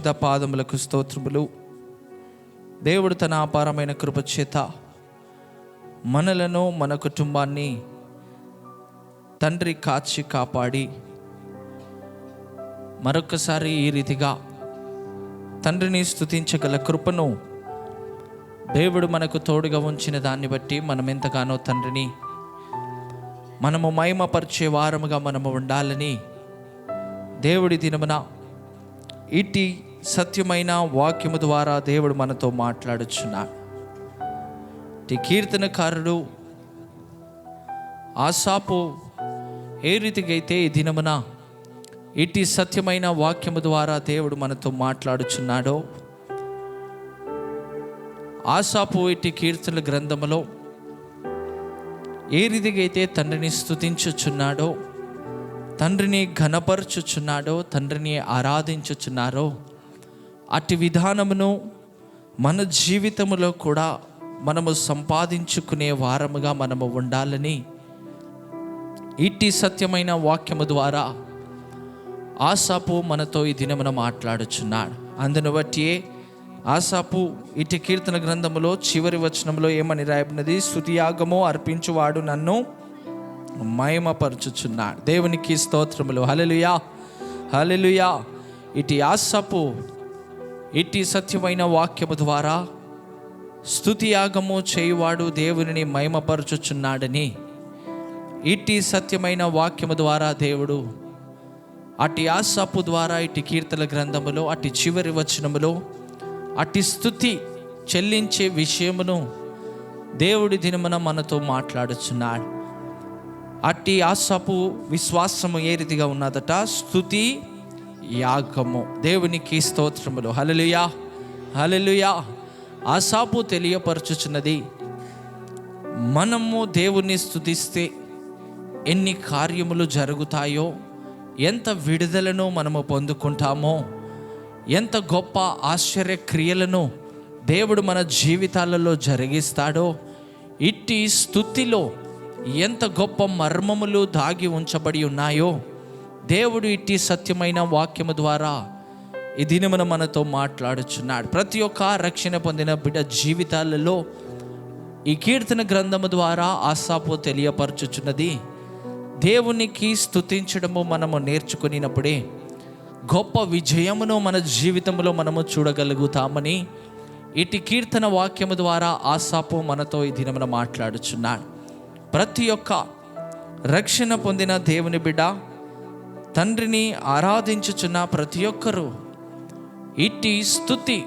పరిశుద్ధ పాదములకు స్తోత్రములు. దేవుడు తన అపారమైన కృప చేత మనలను, మన కుటుంబాన్ని తండ్రి కాచి కాపాడి మరొకసారి ఈ రీతిగా తండ్రిని స్తుతించగల కృపను దేవుడు మనకు తోడుగా ఉంచిన దాన్ని బట్టి మనం ఎంతగానో తండ్రిని మనము మహిమపరిచే వారముగా మనము ఉండాలని దేవుడి దినమున ఇట్టి సత్యమైన వాక్యము ద్వారా దేవుడు మనతో మాట్లాడుచున్నాడు. ఈ కీర్తనకారుడు ఆసాపు ఏ రీతిగా అయితే ఈ దినమున ఇట్టి సత్యమైన వాక్యము ద్వారా దేవుడు మనతో మాట్లాడుచున్నాడో, ఆసాపు ఇట్టి కీర్తనల గ్రంథములో ఏ రీతిగా అయితే తండ్రిని స్తుతించుచున్నాడో, తండ్రిని ఘనపరచుచున్నాడో, తండ్రిని ఆరాధించుచున్నారో, అట్టి విధానమును మన జీవితములో కూడా మనము సంపాదించుకునే వారముగా మనము ఉండాలని ఇట్టి సత్యమైన వాక్యము ద్వారా ఆసాపు మనతో ఈ దినమున మాట్లాడుచున్నాడు. అందును బట్టి ఆసాపు ఇటు కీర్తన గ్రంథములో చివరి వచనంలో ఏమని రాయబడినది? స్తుతియాగము అర్పించువాడు నన్ను మహిమపరచుచున్నాడు. దేవునికి స్తోత్రములు. హల్లెలూయా, హల్లెలూయా. ఇటు ఆసాపు ఇట్టి సత్యమైన వాక్యము ద్వారా స్తుతియాగము చేయువాడు దేవునిని మహిమపరచుచున్నాడని ఇట్టి సత్యమైన వాక్యము ద్వారా దేవుడు అట్టి ఆసాపు ద్వారా ఇట్టి కీర్తన గ్రంథములో అట్టి చివరి వచనములో అట్టి స్తుతి చెల్లించే విషయమును దేవుడి దినమున మనతో మాట్లాడుచున్నాడు. అట్టి ఆసాపు విశ్వాసము ఏ రీతిగా ఉన్నదట? స్తుతి యాగము. దేవునికి స్తోత్రములు. హల్లెలూయా, హల్లెలూయా. ఆసాపు తెలియపరచుచున్నది, మనము దేవుణ్ణి స్తుతిస్తే ఎన్ని కార్యములు జరుగుతాయో, ఎంత విడుదలను మనము పొందుకుంటామో, ఎంత గొప్ప ఆశ్చర్య క్రియలను దేవుడు మన జీవితాలలో జరిగిస్తాడో, ఇట్టి స్తుతిలో ఎంత గొప్ప మర్మములు దాగి ఉంచబడి ఉన్నాయో దేవుడు ఇట్టి సత్యమైన వాక్యము ద్వారా ఈ దినమున మనతో మాట్లాడుచున్నాడు. ప్రతి ఒక్క రక్షణ పొందిన బిడ్డ జీవితాలలో ఈ కీర్తన గ్రంథము ద్వారా ఆసాపు తెలియపరచుచున్నది, దేవునికి స్తుతించడము మనము నేర్చుకున్నప్పుడే గొప్ప విజయమును మన జీవితంలో మనము చూడగలుగుతామని ఇటు కీర్తన వాక్యము ద్వారా ఆసాపు మనతో ఈ దినమున మాట్లాడుచున్నాడు. ప్రతి ఒక్క రక్షణ పొందిన దేవుని బిడ్డ తండ్రిని ఆరాధించుచున్న ప్రతి ఒక్కరూ ఇట్టి స్తుతి,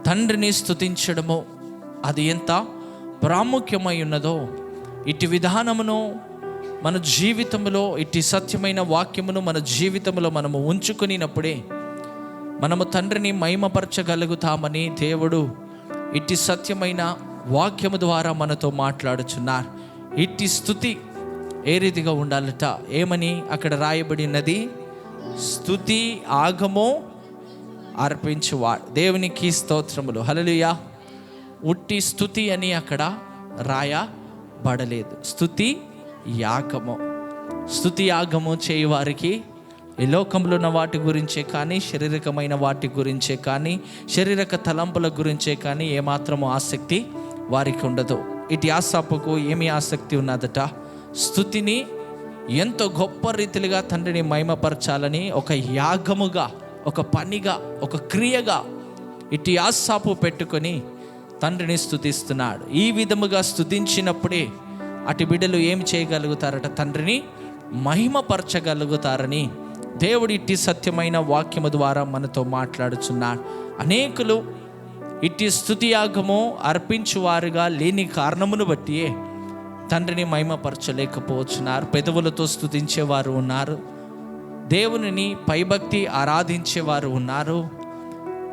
తండ్రిని స్తుతించడము అది ఎంత ప్రాముఖ్యమై ఉన్నదో ఇట్టి విధానమును మన జీవితంలో ఇట్టి సత్యమైన వాక్యమును మన జీవితంలో మనము ఉంచుకున్నప్పుడే మనము తండ్రిని మహిమపరచగలుగుతామని దేవుడు ఇట్టి సత్యమైన వాక్యము ద్వారా మనతో మాట్లాడుచున్నారు. ఇట్టి స్తుతి ఏ రీతిగా ఉండాలట? ఏమని అక్కడ రాయబడినది? స్తుతి ఆగము అర్పించువాడు. దేవునికి స్తోత్రములు. హల్లెలూయా. ఉట్టి స్తుతి అని అక్కడ రాయబడలేదు, స్తుతి యాగము. స్తుతి యాగము చేయువారికి ఈ లోకంలో ఉన్న వాటి గురించే కానీ, శారీరకమైన వాటి గురించే కానీ, శారీరక తలంపుల గురించే కానీ ఏమాత్రము ఆసక్తి వారికి ఉండదు. ఇటు ఆసాపుకు ఏమి ఆసక్తి ఉన్నదట? స్తుతిని ఎంతో గొప్ప రీతిగా తండ్రిని మహిమపరచాలని ఒక యాగముగా, ఒక పనిగా, ఒక క్రియగా ఇటు ఆసాపు పెట్టుకొని తండ్రిని స్తుతిస్తున్నాడు. ఈ విధముగా స్తుతించినప్పుడే అటు బిడ్డలు ఏం చేయగలుగుతారట? తండ్రిని మహిమపరచగలుగుతారని దేవుడు ఇట్టి సత్యమైన వాక్యము ద్వారా మనతో మాట్లాడుచున్నాడు. అనేకులు ఇట్టి స్తుతియాగము అర్పించువారుగా లేని కారణమును బట్టి తండ్రిని మహిమపరచలేకపోతున్నారు. పెదవులతో స్తుతించేవారు ఉన్నారు, దేవునిని పైభక్తి ఆరాధించేవారు ఉన్నారు,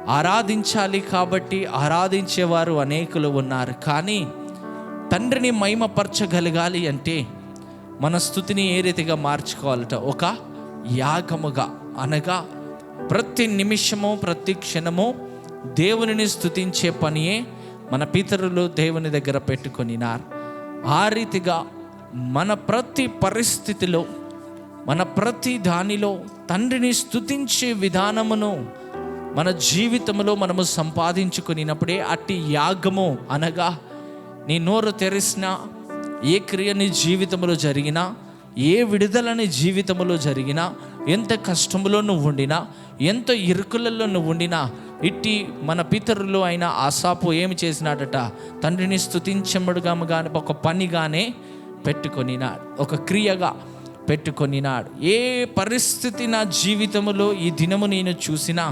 ఆరాధించాలి కాబట్టి ఆరాధించేవారు అనేకులు ఉన్నారు. కానీ తండ్రిని మహిమపరచగలగాలి అంటే మన స్తుతిని ఏ రీతిగా మార్చుకోవాలట? ఒక యాగముగా, అనగా ప్రతి నిమిషము ప్రతి క్షణము దేవునిని స్తుతించే పనియే మన పితరులు దేవుని దగ్గర పెట్టుకొనినారు. ఆ రీతిగా మన ప్రతి పరిస్థితిలో, మన ప్రతి దానిలో తండ్రిని స్తుతించే విధానమును మన జీవితంలో మనము సంపాదించుకున్నప్పుడే అట్టి యాగము అనగా నీ నోరు తెరిసినా, ఏ క్రియ నీ జీవితంలో జరిగినా, ఏ విడుదల నీ జీవితంలో జరిగినా, ఎంత కష్టములో నువ్వు ఉండినా, ఎంత ఇరుకులలో నువ్వు ఉండినా, ఇట్టి మన పితరులు అయిన ఆసాపు ఏమి చేసినాడట, తండ్రిని స్తుతించముడుగా కానీ ఒక పనిగానే పెట్టుకొనినాడు, ఒక క్రియగా పెట్టుకొనినాడు. ఏ పరిస్థితి నా జీవితంలో ఈ దినము నేను చూసినా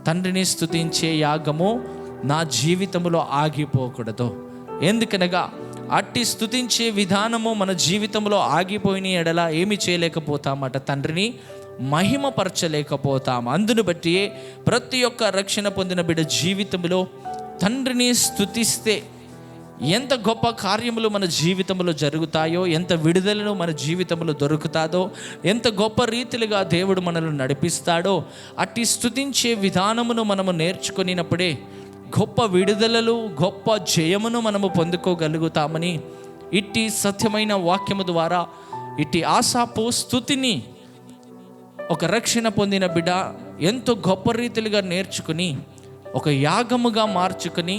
తండ్రిని స్తుతించే యాగము నా జీవితంలో ఆగిపోకూడదు. ఎందుకనగా అట్టి స్తుతించే విధానము మన జీవితంలో ఆగిపోయిన ఎడల ఏమి చేయలేకపోతామట, తండ్రిని మహిమపరచలేకపోతాం. అందును బట్టి ప్రతి ఒక్క రక్షణ పొందిన బిడ్డ జీవితంలో తండ్రిని స్తుతిస్తే ఎంత గొప్ప కార్యములు మన జీవితంలో జరుగుతాయో, ఎంత విడుదలను మన జీవితంలో దొరుకుతాదో, ఎంత గొప్ప రీతిలుగా దేవుడు మనల్ని నడిపిస్తాడో, అట్టి స్తుతించే విధానమును మనము నేర్చుకున్నప్పుడే గొప్ప విడుదలలు, గొప్ప జయమును మనము పొందుకోగలుగుతామని ఇట్టి సత్యమైన వాక్యము ద్వారా ఇట్టి ఆసాపు స్తుతిని ఒక రక్షణ పొందిన బిడ్డ ఎంతో గొప్ప రీతిలుగా నేర్చుకుని ఒక యాగముగా మార్చుకుని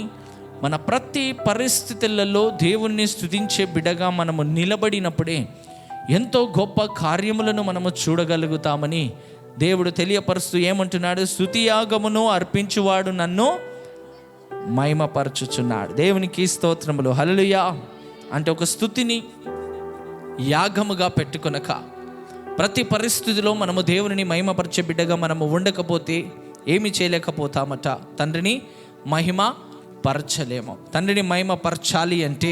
మన ప్రతి పరిస్థితులలో దేవుణ్ణి స్తుతించే బిడ్డగా మనము నిలబడినప్పుడే ఎంతో గొప్ప కార్యములను మనము చూడగలుగుతామని దేవుడు తెలియపరుస్తూ ఏమంటున్నాడు, స్తుతి యాగమును అర్పించువాడు నన్ను మహిమపరచుచున్నాడు. దేవునికి స్తోత్రములు, హల్లెలూయా. అంటే ఒక స్తుతిని యాగముగా పెట్టుకొనక ప్రతి పరిస్థితిలో మనము దేవుని మహిమపరిచే బిడ్డగా మనము ఉండకపోతే ఏమి చేయలేకపోతామట, తండ్రిని మహిమ పరచలేము. తండ్రిని మహిమపరచాలి అంటే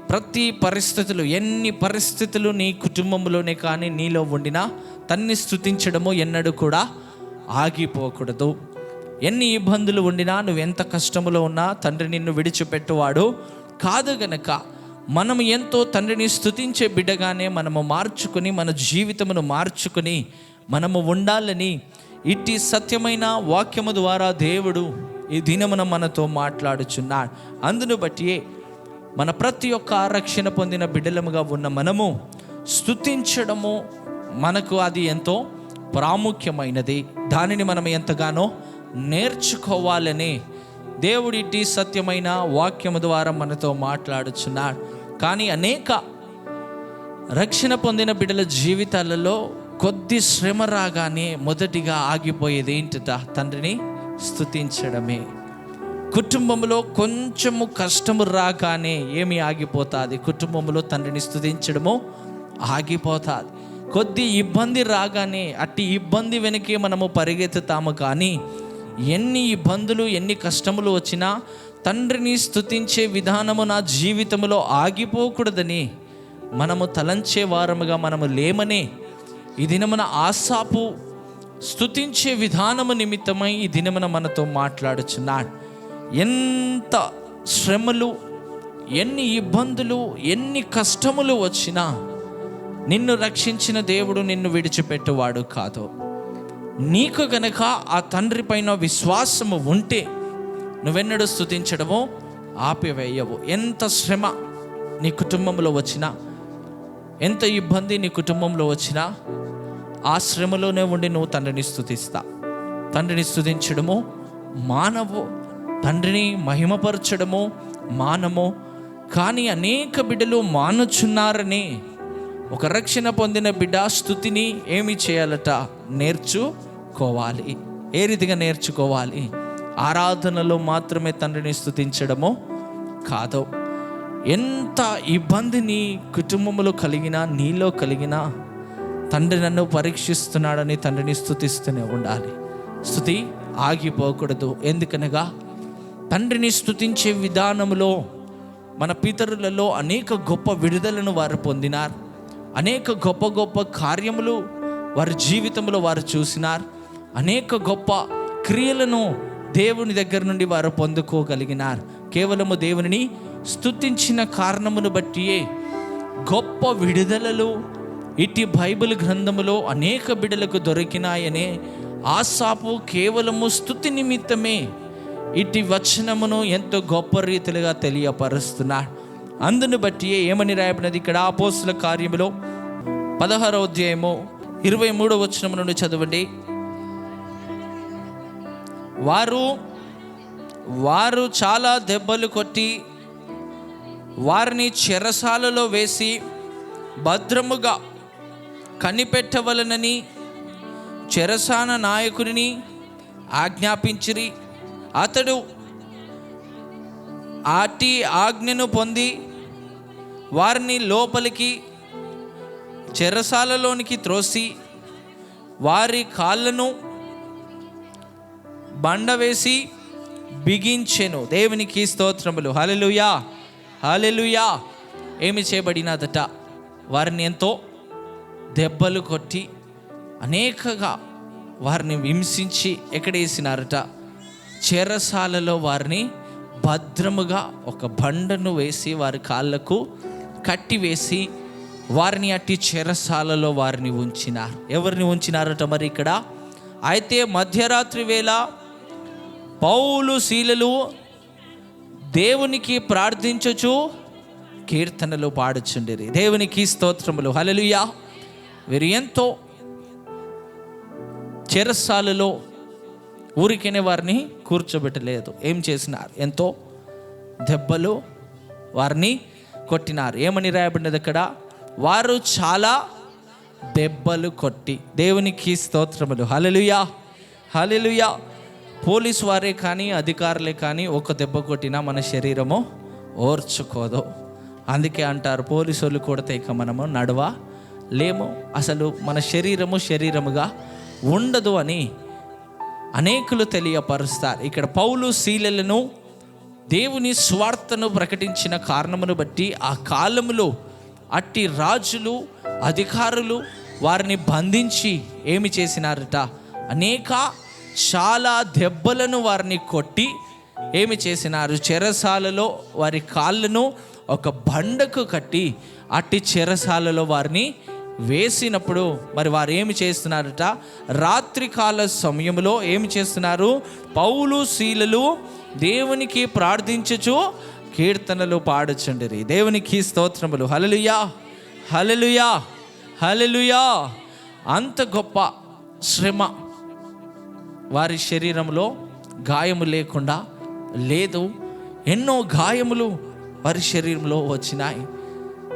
ప్రతి పరిస్థితులు, ఎన్ని పరిస్థితులు నీ కుటుంబంలోనే కానీ నీలో ఉండినా తన్ని స్తుతించడము ఎన్నడూ కూడా ఆగిపోకూడదు. ఎన్ని ఇబ్బందులు ఉండినా, నువ్వెంత కష్టములో ఉన్నా తండ్రి నిన్ను విడిచిపెట్టువాడు కాదు. గనక మనం ఎంతో తండ్రిని స్తుతించే బిడ్డగానే మనము మార్చుకుని, మన జీవితమును మార్చుకుని మనము ఉండాలని ఇట్టి సత్యమైన వాక్యము ద్వారా దేవుడు ఈ దినమున మనతో మాట్లాడుచున్నాడు. అందును బట్టి మన ప్రతి ఒక్క రక్షణ పొందిన బిడ్డలముగా ఉన్న మనము స్తుతించడము మనకు అది ఎంతో ప్రాముఖ్యమైనది. దానిని మనం ఎంతగానో నేర్చుకోవాలని దేవుడిటి సత్యమైన వాక్యము ద్వారా మనతో మాట్లాడుచున్నాడు. కానీ అనేక రక్షణ పొందిన బిడ్డల జీవితాలలో కొద్ది శ్రమ రాగానే మొదటిగా ఆగిపోయేది ఏంటట, తండ్రిని స్తుతించడమే. కుటుంబంలో కొంచెము కష్టము రాగానే ఏమి ఆగిపోతుంది, కుటుంబంలో తండ్రిని స్తుతించడము ఆగిపోతుంది. కొద్ది ఇబ్బంది రాగానే అట్టి ఇబ్బంది వెనకే మనము పరిగెత్తుతాము. కానీ ఎన్ని ఇబ్బందులు, ఎన్ని కష్టములు వచ్చినా తండ్రిని స్తుతించే విధానము నా జీవితంలో ఆగిపోకూడదని మనము తలంచే వారముగా మనము లేమనే ఈ దినమున ఆసాపు స్తుతించే విధానము నిమిత్తమై ఈ దినమున మనతో మాట్లాడుచున్నాడు. ఎంత శ్రమలు, ఎన్ని ఇబ్బందులు, ఎన్ని కష్టములు వచ్చినా నిన్ను రక్షించిన దేవుడు నిన్ను విడిచిపెట్టువాడు కాదు. నీకు గనక ఆ తండ్రి పైన విశ్వాసము ఉంటే నువ్వెన్నడూ స్తుతించడము ఆపివేయవు. ఎంత శ్రమ నీ కుటుంబంలో వచ్చినా, ఎంత ఇబ్బంది నీ కుటుంబంలో వచ్చినా ఆ శ్రమలోనే ఉండి నువ్వు తండ్రిని స్తుతిస్తా. తండ్రిని స్తుతించడము మానవు, తండ్రిని మహిమపరచడము మానము. కానీ అనేక బిడ్డలు మానుచున్నారని ఒక రక్షణ పొందిన బిడ్డ స్తుతిని ఏమి చేయాలట, నేర్చుకోవాలి. ఏ రీతిగా నేర్చుకోవాలి? ఆరాధనలో మాత్రమే తండ్రిని స్తుతించడము కాదు. ఎంత ఇబ్బందిని కుటుంబంలో కలిగినా, నీలో కలిగినా తండ్రి నన్ను పరీక్షిస్తున్నాడని తండ్రిని స్తుతిస్తూనే ఉండాలి. స్తుతి ఆగిపోకూడదు. ఎందుకనగా తండ్రిని స్తుతించే విధానంలో మన పితరులలో అనేక గొప్ప విడుదలను వారు పొందినారు. అనేక గొప్ప గొప్ప కార్యములు వారి జీవితంలో వారు చూసినారు. అనేక గొప్ప క్రియలను దేవుని దగ్గర నుండి వారు పొందుకోగలిగినారు. కేవలము దేవుని స్తుతించిన కారణమును బట్టియే గొప్ప విడుదలలు ఇట్టి బైబిల్ గ్రంథములో అనేక బిడ్డలకు దొరికినాయనే ఆసాపు కేవలము స్తుతి నిమిత్తమే ఇట్టి వచనమును ఎంతో గొప్ప రీతిలుగా తెలియపరుస్తున్నాడు. అందును బట్టి ఏమని రాయబడినది ఇక్కడ అపోస్తుల కార్యములో 16వ అధ్యాయము 23వ వచనము నుండి చదవండి. వారు చాలా దెబ్బలు కొట్టి వారిని చెరసాలలో వేసి భద్రముగా కనిపెట్టవలనని చెరసాన నాయకుడిని ఆజ్ఞాపించిరి. అతడు అట్టి ఆజ్ఞను పొంది వారిని లోపలికి చెరసాలలోనికి త్రోసి వారి కాళ్ళను బండ వేసి బిగించెను. దేవునికి స్తోత్రములు. హల్లెలూయా, హల్లెలూయా. ఏమి చేయబడినదట? వారిని ఎంతో దెబ్బలు కొట్టి అనేకగా వారిని హింసించి ఎక్కడేసినారట? చెరసాలలో వారిని భద్రముగా ఒక బండను వేసి వారి కాళ్ళకు కట్టివేసి వారిని అట్టి చెరసాలలో వారిని ఉంచినారు. ఎవరిని ఉంచినారట మరి ఇక్కడ? అయితే మధ్యరాత్రి వేళ పౌలు శీలలు దేవునికి ప్రార్థించుచు కీర్తనలు పాడుచుండిరి. దేవునికి స్తోత్రములు. హల్లెలూయా. వీరు ఎంతో చెరసాలలో ఊరికనే వారిని కూర్చోబెట్టలేదు. ఏం చేసినారు? ఎంతో దెబ్బలు వారిని కొట్టినారు. ఏమని రాయబడినది అక్కడ? వారు చాలా దెబ్బలు కొట్టి. దేవునికి స్తోత్రములు. హల్లెలూయా, హల్లెలూయా. పోలీసు వారే కానీ అధికారులే కానీ ఒక దెబ్బ కొట్టినా మన శరీరము ఓర్చుకోదు. అందుకే అంటారు, పోలీసు వాళ్ళు కొడితే ఇక మనము లేము, అసలు మన శరీరముగా ఉండదు అని అనేకులు తెలియపరుస్తారు. ఇక్కడ పౌలు శీలలను దేవుని స్వార్థను ప్రకటించిన కారణమును బట్టి ఆ కాలములో అట్టి రాజులు అధికారులు వారిని బంధించి ఏమి చేసినారట? చాలా దెబ్బలను వారిని కొట్టి ఏమి చేసినారు? చెరసాలలో వారి కాళ్ళను ఒక బండకు కట్టి అట్టి చెరసాలలో వారిని వేసినప్పుడు మరి వారు ఏమి చేస్తున్నారట? రాత్రికాల సమయంలో ఏమి చేస్తున్నారు? పౌలు శీలలు దేవునికి ప్రార్థించుచు కీర్తనలు పాడుచుండిరి. దేవునికి స్తోత్రములు. హల్లెలూయా, హల్లెలూయా, హల్లెలూయా. అంత గొప్ప శ్రమ వారి శరీరంలో గాయము లేకుండా లేదు. ఎన్నో గాయములు వారి శరీరంలో వచ్చినాయి.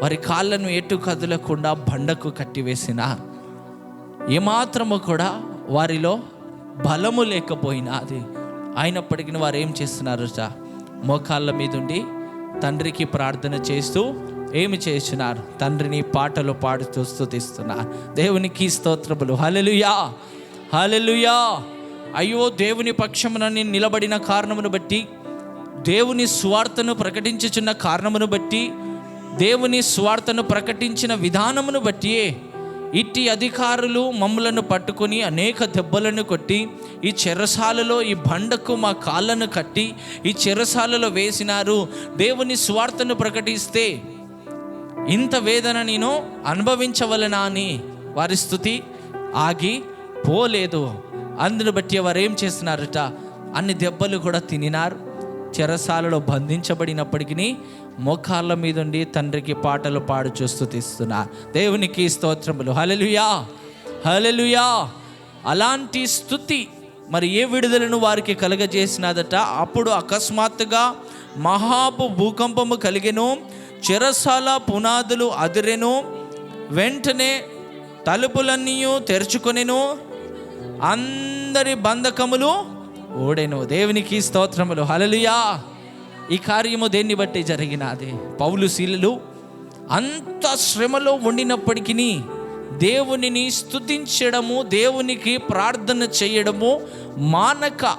వారి కాళ్ళను ఎటు కదలకుండా బండకు కట్టివేసినారు. ఏమాత్రము కూడా వారిలో బలము లేకపోయినది. అయినప్పటికీ వారు ఏం చేస్తున్నారట? మోకాళ్ళ మీద ఉండి తండ్రికి ప్రార్థన చేస్తూ ఏమి చేస్తున్నారు? తండ్రిని పాటలు పాడుతూ స్తుతిస్తున్నారు. దేవునికి స్తోత్రములు. హల్లెలూయా, హల్లెలూయా. అయ్యో, దేవుని పక్షమున నేను నిలబడిన కారణమును బట్టి, దేవుని సువార్తను ప్రకటించుచున్న కారణమును బట్టి, దేవుని సువార్తను ప్రకటించిన విధానమును బట్టి ఇట్టి అధికారులు మమ్మలను పట్టుకొని అనేక దెబ్బలను కొట్టి ఈ చెరసాలలో ఈ బండకు మా కాళ్ళను కట్టి ఈ చెరసాలలో వేసినారు. దేవుని సువార్తను ప్రకటిస్తే ఇంత వేదన నేను అనుభవించవలనా అని వారి స్తుతి ఆగి పోలేదు. అందును బట్టి వారు ఏం చేస్తున్నారట? అన్ని దెబ్బలు కూడా తినినారు. చెరసాలలో బంధించబడినప్పటికీ మోకాళ్ళ మీద ఉండి తండ్రికి పాటలు పాడుచూ స్తుతిస్తున్నారు. దేవునికి స్తోత్రములు. హల్లెలూయా, హల్లెలూయా. అలాంటి స్తుతి మరి ఏ విడుదలను వారికి కలుగజేసినదట? అప్పుడు అకస్మాత్తుగా భూకంపము కలిగెను, చెరసాల పునాదులు అదిరెను, వెంటనే తలుపులన్నీ తెరుచుకొనెను, అందరి బంధకములు ఓడెను. దేవునికి స్తోత్రములు. హల్లెలూయా. ఈ కార్యము దేన్ని బట్టి జరిగినది? పౌలు శీలలు అంత శ్రమలో ఉండినప్పటికీ దేవునిని స్తుతించడము, దేవునికి ప్రార్థన చేయడము మానక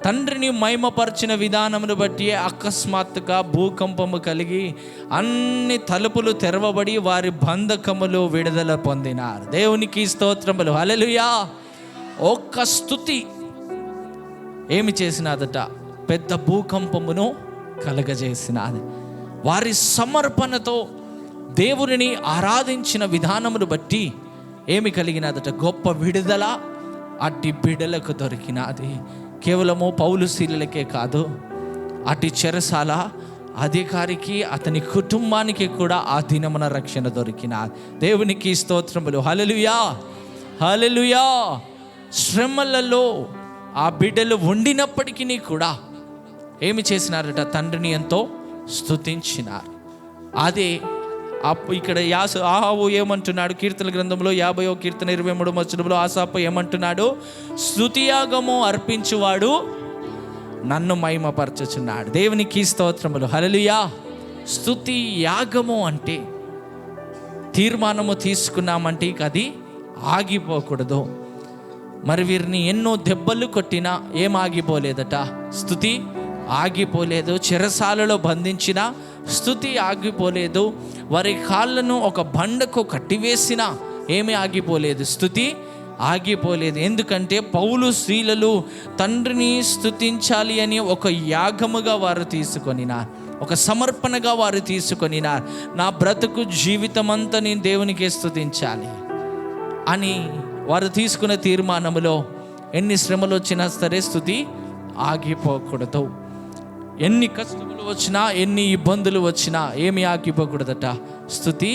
తండ్రిని మహిమపరిచిన విధానమును బట్టి అకస్మాత్తుగా భూకంపము కలిగి అన్ని తలుపులు తెరవబడి వారి బంధకములు విడుదల పొందినారు. దేవునికి స్తోత్రములు. హల్లెలూయా. ఒక్క స్తుతి ఏమి చేసినదట? పెద్ద భూకంపమును కలగజేసినది. వారి సమర్పణతో దేవునిని ఆరాధించిన విధానమును బట్టి ఏమి కలిగినదట? గొప్ప విడుదల అట్టి బిడలకు దొరికినది. కేవలము పౌలు శీలలకే కాదు, అట్టి చెరసాల అధికారికి అతని కుటుంబానికి కూడా ఆ దినమున రక్షణ దొరికినది. దేవునికి స్తోత్రములు. హల్లెలూయా, హల్లెలూయా. శ్రమలలో ఆ బిడ్డలు ఉండినప్పటికీ కూడా ఏమి చేసినారట? తండ్రిని ఎంతో స్తుతించినారు. అదే ఇక్కడ ఆహావు ఏమంటున్నాడు? కీర్తన గ్రంథంలో 50వ కీర్తన 23వ వచనంలో ఆసాపు ఏమంటున్నాడు? స్తుతియాగము అర్పించువాడు నన్ను మహిమపరచుచున్నాడు. దేవునికి స్తోత్రములు, హల్లెలూయా. స్తుతి యాగము అంటే తీర్మానము తీసుకున్నామంటే ఇక అది ఆగిపోకూడదు. మరి వీరిని ఎన్నో దెబ్బలు కొట్టినా ఏం ఆగిపోలేదట? స్తుతి ఆగిపోలేదు. చెరసాలలో బంధించిన స్తుతి ఆగిపోలేదు. వారి కాళ్ళను ఒక బండకు కట్టివేసినా ఏమీ ఆగిపోలేదు, స్తుతి ఆగిపోలేదు. ఎందుకంటే పౌలు స్త్రీలు తండ్రిని స్తుతించాలి అని ఒక యాగముగా వారు తీసుకొనినారు, ఒక సమర్పణగా వారు తీసుకొనినారు. నా బ్రతుకు జీవితం అంతా నేను దేవునికే స్తుతించాలి అని వారు తీసుకున్న తీర్మానములో ఎన్ని శ్రమలు వచ్చినా సరే స్తుతి ఆగిపోకూడదు. ఎన్ని కష్టములు వచ్చినా, ఎన్ని ఇబ్బందులు వచ్చినా ఏమి ఆగిపోకూడదట? స్తుతి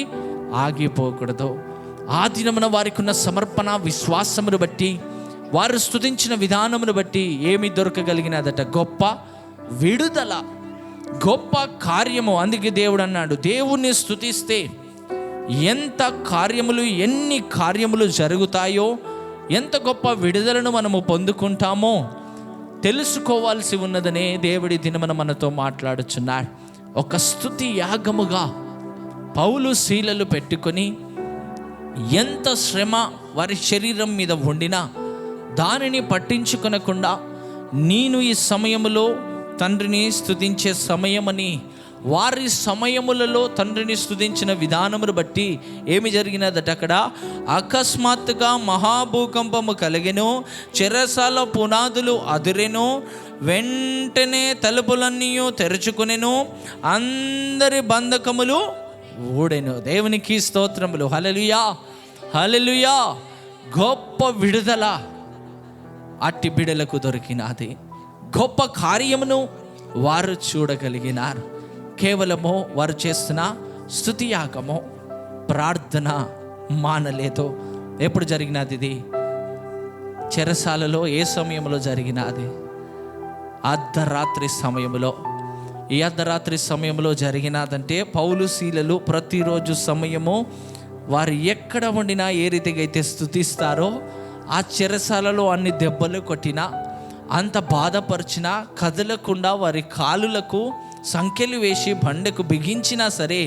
ఆగిపోకూడదు. ఆ దినమున వారికి ఉన్న సమర్పణ విశ్వాసమును బట్టి, వారు స్తుతించిన విధానమును బట్టి ఏమి దొరకగలిగినదట? గొప్ప విడుదల, గొప్ప కార్యము. అందుకే దేవుడు అన్నాడు, దేవుణ్ణి స్తుతిస్తే ఎంత కార్యములు, ఎన్ని కార్యములు జరుగుతాయో, ఎంత గొప్ప విడుదలను మనము పొందుకుంటామో తెలుసుకోవాల్సి ఉన్నదనే దేవుడి దినమున మనతో మాట్లాడుచున్నాడు. ఒక స్తుతి యాగముగా పౌలు శీలలు పెట్టుకొని ఎంత శ్రమ వారి శరీరం మీద ఉండినా దానిని పట్టించుకొనకుండా, నేను ఈ సమయములో తండ్రిని స్తుతించే సమయమని వారి సమయములలో తండ్రిని స్తుతించిన విధానమును బట్టి ఏమి జరిగినదట? అక్కడ అకస్మాత్తుగా మహాభూకంపము కలిగెను, చెరసాల పునాదులు అదిరెను, వెంటనే తలుపులన్నీ తెరుచుకునెను, అందరి బంధకములు ఊడెను. దేవునికి స్తోత్రములు, హల్లెలూయా, హల్లెలూయా. గొప్ప విడుదల అట్టి బిడలకు దొరికినది. గొప్ప కార్యమును వారు చూడగలిగినారు. కేవలము వారు చేస్తున్న స్తుతి యాగము, ప్రార్థన మానలేదు. ఎప్పుడు జరిగినది ఇది? చెరసాలలో ఏ సమయంలో జరిగినది? అర్ధరాత్రి సమయంలో. ఈ అర్ధరాత్రి సమయంలో జరిగినదంటే పౌలు శీలలు ప్రతిరోజు సమయము వారు ఎక్కడ ఉండినా ఏ రీతిగా అయితే స్తుతిస్తారో, ఆ చెరసాలలో అన్ని దెబ్బలు కొట్టినా, అంత బాధపరిచినా కదలకుండా వారి కాలులకు సంఖ్యలు వేసి బండకు బిగించినా సరే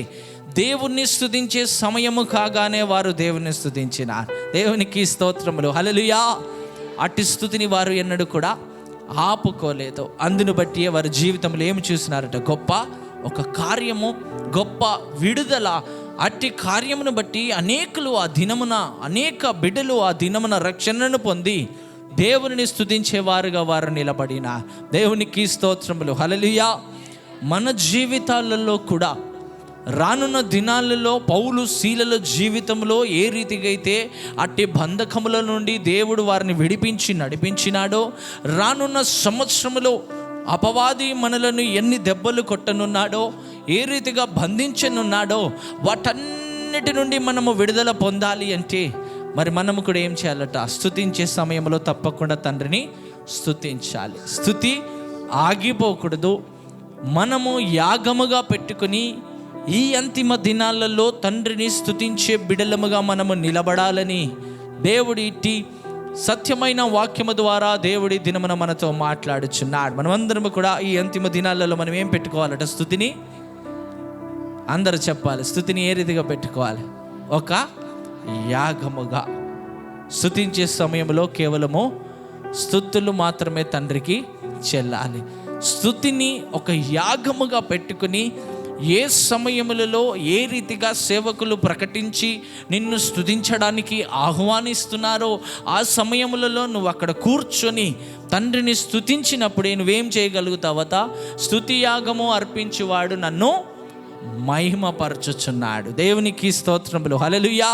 దేవుణ్ణి స్తుతించే సమయము కాగానే వారు దేవుణ్ణి స్తుతించినారు. దేవునికి స్తోత్రములు, హల్లెలూయా. అట్టి స్తుతిని వారు ఎన్నడూ కూడా ఆపుకోలేదు. అందును బట్టి వారి జీవితంలో ఏమి చూసినారట? గొప్ప ఒక కార్యము, గొప్ప విడుదల. అట్టి కార్యమును బట్టి అనేకులు ఆ దినమున, అనేక బిడ్డలు ఆ దినమున రక్షణను పొంది దేవుని స్తుతించేవారుగా వారు నిలబడిన. దేవునికి స్తోత్రములు, హల్లెలూయా. మన జీవితాలలో కూడా రానున్న దినాలలో పౌలు శీలల జీవితంలో ఏ రీతిగా అయితే అట్టి బంధకముల నుండి దేవుడు వారిని విడిపించి నడిపించినాడో, రానున్న సంవత్సరములో అపవాది మనలను ఎన్ని దెబ్బలు కొట్టనున్నాడో, ఏ రీతిగా బంధించనున్నాడో, వాటన్నిటి నుండి మనము విడుదల పొందాలి అంటే మరి మనము కూడా ఏం చేయాలట? స్తుతించే సమయంలో తప్పకుండా తండ్రిని స్తుతించాలి. స్తుతి ఆగిపోకూడదు. మనము యాగముగా పెట్టుకుని ఈ అంతిమ దినాలలో తండ్రిని స్తుతించే బిడలముగా మనము నిలబడాలని దేవుడి ఇట్టి సత్యమైన వాక్యము ద్వారా దేవుడి దినమున మనతో మాట్లాడుచున్నాడు. మనమందరము కూడా ఈ అంతిమ దినాలలో మనం ఏం పెట్టుకోవాలట? స్తుతిని. అందరూ చెప్పాలి, స్తుతిని ఏ రీతిగా పెట్టుకోవాలి? ఒక యాగముగా. స్తుతించే సమయంలో కేవలము స్తుతులు మాత్రమే తండ్రికి చెల్లాలి. స్తుతిని ఒక యాగముగా పెట్టుకుని ఏ సమయములలో ఏ రీతిగా సేవకులు ప్రకటించి నిన్ను స్తుతించడానికి ఆహ్వానిస్తున్నారో ఆ సమయములలో నువ్వు అక్కడ కూర్చొని తండ్రిని స్తుతించినప్పుడే నువ్వేం చేయగలుగుతావట? స్తుతి యాగము అర్పించువాడు నన్ను మహిమపరచుచున్నాడు. దేవునికి స్తోత్రములు, హల్లెలూయా.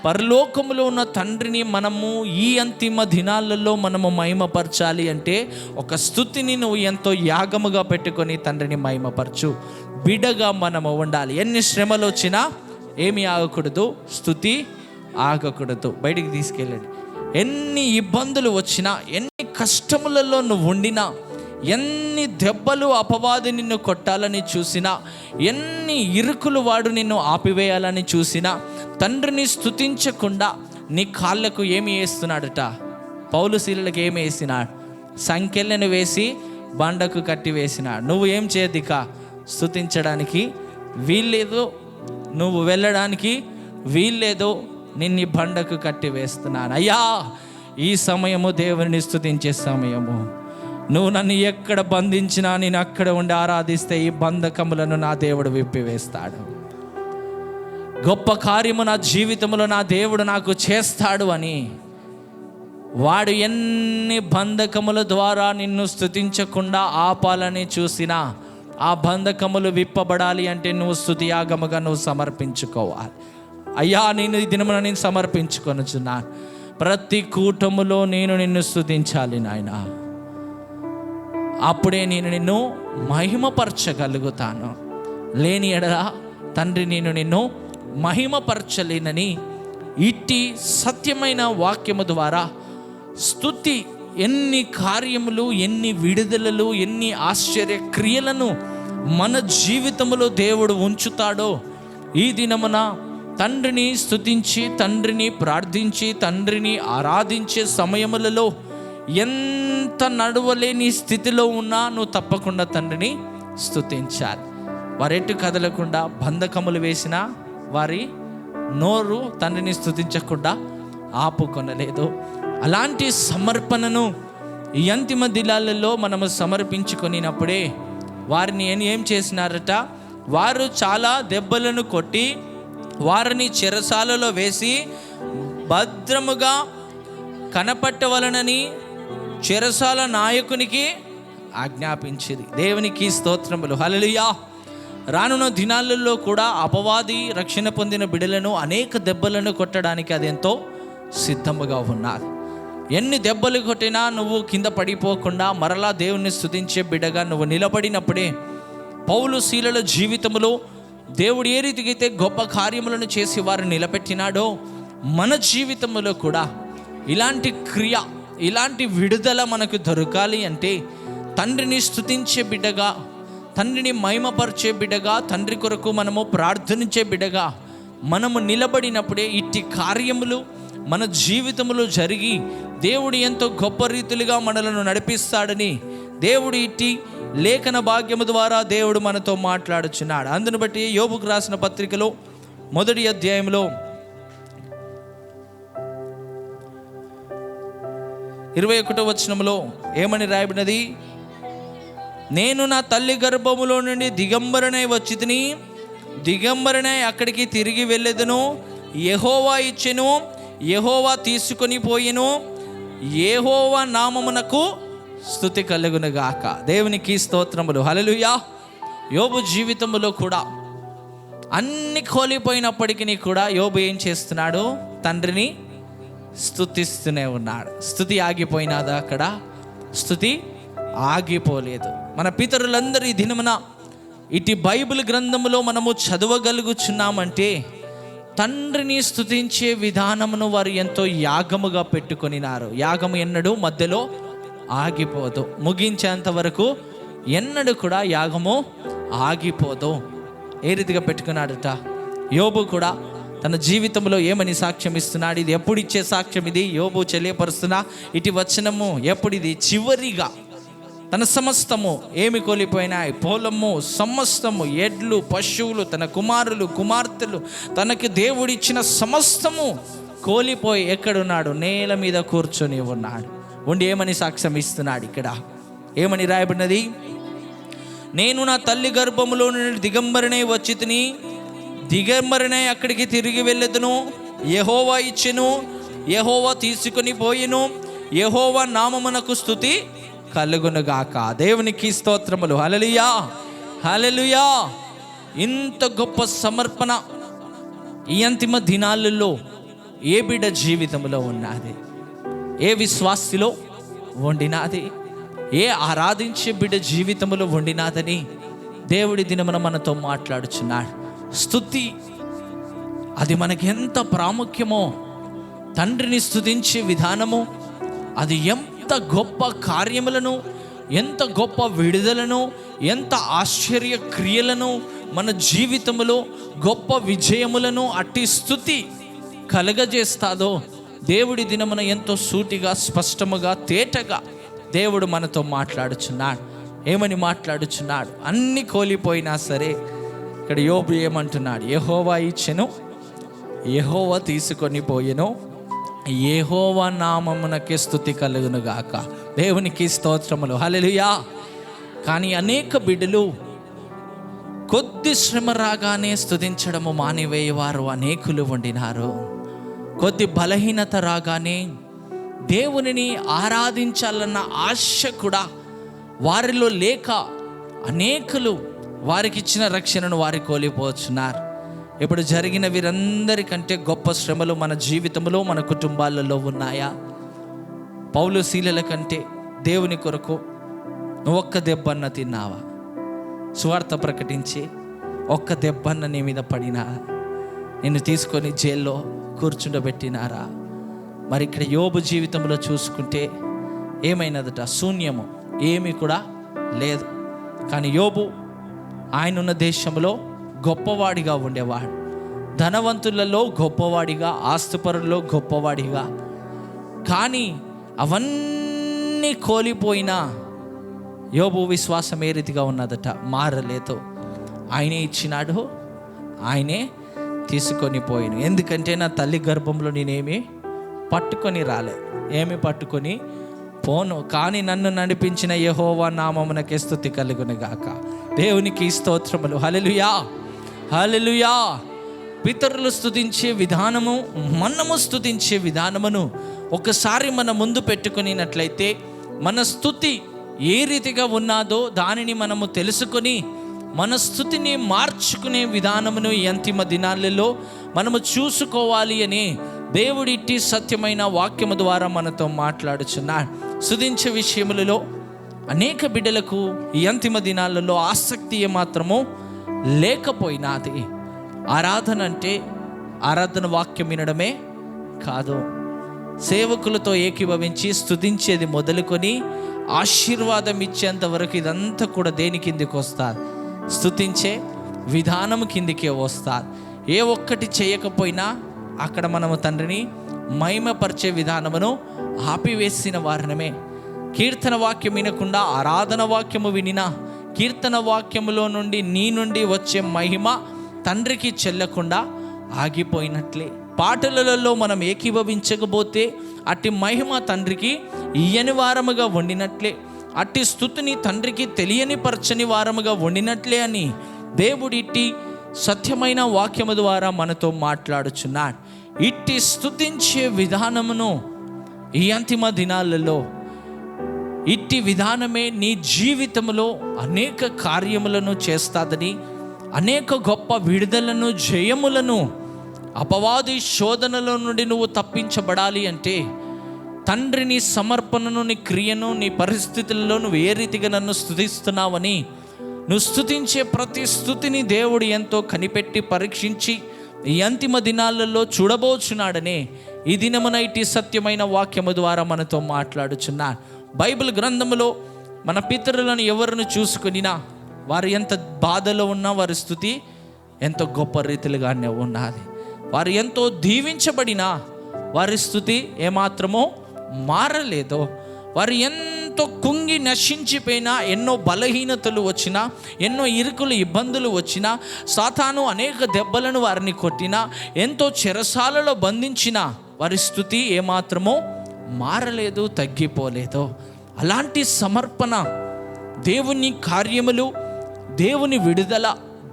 పరలోకములో ఉన్న తండ్రిని మనము ఈ అంతిమ దినాలలో మనము మహిమపరచాలి అంటే ఒక స్తుతిని నువ్వు ఎంతో యాగముగా పెట్టుకొని తండ్రిని మహిమపరచు బిడగా మనము ఉండాలి. ఎన్ని శ్రమలు వచ్చినా ఏమి ఆగకూడదు? స్తుతి ఆగకూడదు. బయటికి తీసుకెళ్ళండి. ఎన్ని ఇబ్బందులు వచ్చినా, ఎన్ని కష్టములలో నువ్వు ఉండినా, ఎన్ని దెబ్బలు అపవాది నిన్ను కొట్టాలని చూసినా, ఎన్ని ఇరుకులు వాడు నిన్ను ఆపివేయాలని చూసినా, తండ్రిని స్తుతించకుండా నీ కాళ్ళకు ఏమి వేస్తున్నాడట? పౌలు శీలలకు ఏమి వేసినాడు? సంకెళ్ళను వేసి బండకు కట్టి వేసినాడు. నువ్వు ఏం చేయదిక? స్తుతించడానికి వీల్లేదు, నువ్వు వెళ్ళడానికి వీల్లేదు, నిన్ను బండకు కట్టి వేస్తున్నాను. అయ్యా, ఈ సమయము దేవుని స్తుతించే సమయము. నువ్వు నన్ను ఎక్కడ బంధించినా నేను అక్కడ ఉండి ఆరాధిస్తే ఈ బంధకములను నా దేవుడు విప్పివేస్తాడు. గొప్ప కార్యము నా జీవితంలో నా దేవుడు నాకు చేస్తాడు అని. వాడు ఎన్ని బంధకముల ద్వారా నిన్ను స్తుతించకుండా ఆపాలని చూసినా, ఆ బంధకములు విప్పబడాలి అంటే నువ్వు స్తుతియాగముగా నువ్వు సమర్పించుకోవాలి. అయ్యా, నేను ఈ దినమున నేను సమర్పించుకొనుచున్నాను. ప్రతి కూటములో నేను నిన్ను స్తుతించాలి నాయన. అప్పుడే నేను నిన్ను మహిమపరచగలుగుతాను. లేని ఎడల తండ్రి నేను నిన్ను మహిమపరచలేనని ఇట్టి సత్యమైన వాక్యము ద్వారా స్తుతి ఎన్ని కార్యములు, ఎన్ని విడుదలలు, ఎన్ని ఆశ్చర్య క్రియలను మన జీవితంలో దేవుడు ఉంచుతాడో, ఈ దినమున తండ్రిని స్తుతించి, తండ్రిని ప్రార్థించి, తండ్రిని ఆరాధించే సమయములలో ఎంత నడవలేని స్థితిలో ఉన్నా నువ్వు తప్పకుండా తండ్రిని స్తుతించాలి. వారెట్టు కదలకుండా బంధకములు వేసిన వారి నోరు తండ్రిని స్తుతించకుండా ఆపుకొనలేదు. అలాంటి సమర్పణను ఈ అంతిమ దినాలలో మనము సమర్పించుకొనినప్పుడే వారిని ఏం చేసినారట? వారు చాలా దెబ్బలను కొట్టి వారిని చెరసాలలో వేసి భద్రముగా కనపట్టవలనని చెరసాల నాయకునికి ఆజ్ఞాపించింది. దేవునికి స్తోత్రములు, హల్లెలూయా. రానున్న దినాలలో కూడా అపవాది రక్షణ పొందిన బిడ్డలను అనేక దెబ్బలను కొట్టడానికి అదెంతో సిద్ధముగా ఉన్నది. ఎన్ని దెబ్బలు కొట్టినా నువ్వు కింద పడిపోకుండా మరలా దేవుణ్ణి స్తుతించే బిడ్డగా నువ్వు నిలబడినప్పుడే, పౌలు శీలల జీవితంలో దేవుడు ఏ రీతికైతే గొప్ప కార్యములను చేసి వారిని నిలబెట్టినాడో, మన జీవితంలో కూడా ఇలాంటి క్రియ, ఇలాంటి విడుదల మనకు దొరకాలి అంటే తండ్రిని స్తుతించే బిడ్డగా, తండ్రిని మహిమపరిచే బిడ్డగా, తండ్రి కొరకు మనము ప్రార్థనించే బిడ్డగా మనము నిలబడినప్పుడే ఇట్టి కార్యములు మన జీవితంలో జరిగి దేవుడు ఎంతో గొప్ప రీతిలుగా మనలను నడిపిస్తాడని దేవుడు ఇట్టి లేఖన భాగ్యము ద్వారా దేవుడు మనతో మాట్లాడుచున్నాడు. అందును బట్టి యోబుకు రాసిన పత్రికలో 1వ అధ్యాయంలో 21వ వచనంలో ఏమని రాయబడినది? నేను నా తల్లి గర్భములో నుండి దిగంబరనై వచ్చి తిని, దిగంబరనై అక్కడికి తిరిగి వెళ్ళెదను. యెహోవా ఇచ్చెను, యెహోవా తీసుకొని పోయెను, యెహోవా నామమునకు స్తుతి కలుగునుగాక. దేవునికి స్తోత్రములు, హల్లెలూయా. యోబు జీవితంలో కూడా అన్ని కోల్పోయినప్పటికీ కూడా యోబు ఏం చేస్తున్నాడు? తండ్రిని స్తుతిస్తూనే ఉన్నాడు. స్తుతి ఆగిపోయినాదా? అక్కడ స్తుతి ఆగిపోలేదు. మన పితరులందరూ ఈ దినమున ఇటు బైబిల్ గ్రంథములో మనము చదవగలుగుచున్నామంటే తండ్రిని స్తుతించే విధానమును వారు ఎంతో యాగముగా పెట్టుకొనినారు. యాగము ఎన్నడూ మధ్యలో ఆగిపోదు, ముగించేంత వరకు ఎన్నడూ కూడా యాగము ఆగిపోదు. ఏ రీతిగా పెట్టుకున్నాడట? యోబు కూడా తన జీవితంలో ఏమని సాక్ష్యం ఇస్తున్నాడు? ఇది ఎప్పుడు ఇచ్చే సాక్ష్యం ఇది? యోబు తెలియపరుస్తున్నా ఇటు వచనము ఎప్పుడిది? చివరిగా తన సమస్తము ఏమి కోల్పోయినాయి? పొలము సమస్తము, ఎడ్లు, పశువులు, తన కుమారులు, కుమార్తెలు, తనకి దేవుడిచ్చిన సమస్తము కోల్పోయి ఎక్కడున్నాడు? నేల మీద కూర్చొని ఉన్నాడు. ఉండి ఏమని సాక్ష్యం ఇస్తున్నాడు? ఇక్కడ ఏమని రాయబడినది? నేను నా తల్లి గర్భములో నుండి దిగంబరనే వచ్చి తిని, దిగంబరనే అక్కడికి తిరిగి వెళ్ళెదను. యెహోవా ఇచ్చెను, యెహోవా తీసుకొని పోయెను, యెహోవా నామమునకు స్తుతి కలుగునుగాక. దేవునికి స్తోత్రములు, హల్లెలూయా, హల్లెలూయా. ఇంత గొప్ప సమర్పణ ఈ అంతిమ దినాలలో ఏ బిడ్డ జీవితంలో ఉన్నది? ఏ విశ్వాసిలో వండినాది? ఏ ఆరాధించే బిడ్డ జీవితంలో వండినాదని దేవుడి దినమున మనతో మాట్లాడుచున్నాడు. స్తుతి అది మనకి ఎంత ప్రాముఖ్యమో తండ్రిని స్తుతించే విధానము అది ఎంత గొప్ప కార్యములను, ఎంత గొప్ప విడుదలను, ఎంత ఆశ్చర్య క్రియలను మన జీవితంలో గొప్ప విజయములను అట్టి స్తుతి కలగజేస్తాదో దేవుడి దినమున ఎంతో సూటిగా, స్పష్టముగా, తేటగా దేవుడు మనతో మాట్లాడుచున్నాడు. ఏమని మాట్లాడుచున్నాడు? అన్ని కోల్పోయినా సరే ఇక్కడ యోబు ఏమంటున్నాడు? యెహోవా ఇచ్చెను, యెహోవా తీసుకొని పోయెను, యెహోవా నామమునకే స్తుతి కలుగును గాక. దేవునికి స్తోత్రములు, హల్లెలూయా. కానీ అనేక బిడ్డలు కొద్ది శ్రమ రాగానే స్తుతించడము మానివేయవారు అనేకులు ఉండినారు. కొద్ది బలహీనత రాగానే దేవునిని ఆరాధించాలన్న ఆశ కూడా వారిలో లేక అనేకులు వారికి ఇచ్చిన రక్షణను వారి కోల్పోతున్నారు. ఇప్పుడు జరిగిన వీరందరికంటే గొప్ప శ్రమలు మన జీవితంలో, మన కుటుంబాలలో ఉన్నాయా? పౌలు శీలల కంటే దేవుని కొరకు నువ్వు ఒక్క దెబ్బన్న తిన్నావా? సువార్త ప్రకటించి ఒక్క దెబ్బన్న నీ మీద పడినా, నిన్ను తీసుకొని జైల్లో కూర్చుండబెట్టినారా? మరి ఇక్కడ యోబు జీవితంలో చూసుకుంటే ఏమైనదట? శూన్యము, ఏమీ కూడా లేదు. కానీ యోబు ఆయనున్న దేశంలో గొప్పవాడిగా ఉండేవాడు, ధనవంతులలో గొప్పవాడిగా, ఆస్తిపరుల్లో గొప్పవాడిగా. కానీ అవన్నీ కోల్పోయినా యోబు విశ్వాసం ఏ రీతిగా ఉన్నదట? మారలేదు. ఆయనే ఇచ్చినాడు, ఆయనే తీసుకొని పోయాను. ఎందుకంటే నా తల్లి గర్భంలో నేనేమి పట్టుకొని రాలే, ఏమి పట్టుకొని పోను. కానీ నన్ను నడిపించిన యెహోవా నామమునకే స్తుతి కలుగును గాక. దేవునికి స్తోత్రములు, హల్లెలూయా, హల్లెలూయా. పితరులు స్తుతించే విధానము, మనము స్తుతించే విధానమును ఒకసారి మన ముందు పెట్టుకున్నట్లయితే మన స్తుతి ఏ రీతిగా ఉన్నాదో దానిని మనము తెలుసుకొని మన స్తుతిని మార్చుకునే విధానమును ఈ అంతిమ దినాలలో మనము చూసుకోవాలి అని దేవుడిట్టి సత్యమైన వాక్యము ద్వారా మనతో మాట్లాడుచున్నాడు. స్తుతించే విషయములలో అనేక బిడ్డలకు ఈ అంతిమ దినాలలో ఆసక్తి ఏమాత్రము లేకపోయినాది. ఆరాధన అంటే ఆరాధన వాక్యం వినడమే కాదు, సేవకులతో ఏకీభవించి స్తుతించేది మొదలుకొని ఆశీర్వాదం ఇచ్చేంత వరకు ఇదంతా కూడా దేని కిందికి వస్తారు? స్తుతించే విధానం కిందికే వస్తారు. ఏ ఒక్కటి చేయకపోయినా అక్కడ మనము తండ్రిని మహిమపరిచే విధానమును ఆపివేసిన వారినమే. కీర్తన వాక్యం వినకుండా ఆరాధన వాక్యము వినినా కీర్తన వాక్యములో నుండి నీ నుండి వచ్చే మహిమ తండ్రికి చెల్లకుండా ఆగిపోయినట్లే. పాటలలో మనం ఏకీభవించకపోతే అట్టి మహిమ తండ్రికి ఇయ్యని వారముగా వండినట్లే, అట్టి స్తుతిని తండ్రికి తెలియని పరచని వారముగా వండినట్లే అని దేవుడిట్టి సత్యమైన వాక్యము ద్వారా మనతో మాట్లాడుచున్నాడు. ఇట్టి స్తుతించే విధానమును ఈ అంతిమ దినాలలో, ఇట్టి విధానమే నీ జీవితంలో అనేక కార్యములను చేస్తాదని, అనేక గొప్ప విడుదలను, జయములను, అపవాది శోధనల నుండి నువ్వు తప్పించబడాలి అంటే తండ్రిని సమర్పణను, నీ క్రియను, నీ పరిస్థితుల్లో నువ్వు ఏ రీతిగా నన్ను స్తుతిస్తున్నావని, నువ్వు స్తుతించే ప్రతి స్తుతిని దేవుడు ఎంతో కనిపెట్టి పరీక్షించి ఈ అంతిమ దినాలలో చూడబోచున్నాడని ఈ దినమున ఇటు సత్యమైన వాక్యము ద్వారా మనతో మాట్లాడుచున్నాడు. బైబిల్ గ్రంథములో మన పితరులను ఎవరిని చూసుకునినా వారు ఎంత బాధలో ఉన్నా వారి స్తుతి ఎంతో గొప్ప రీతిలుగానే ఉన్నది. వారు ఎంతో దీవించబడినా వారి స్తుతి ఏమాత్రమో మారలేదు. వారు ఎంతో కుంగి నశించిపోయినా, ఎన్నో బలహీనతలు వచ్చినా, ఎన్నో ఇరుకులు ఇబ్బందులు వచ్చినా, సాతాను అనేక దెబ్బలను వారిని కొట్టినా, ఎంతో చెరసాలలో బంధించిన వారి స్తుతి ఏమాత్రమో మారలేదు, తగ్గిపోలేదు. అలాంటి సమర్పణ, దేవుని కార్యములు, దేవుని విడుదల,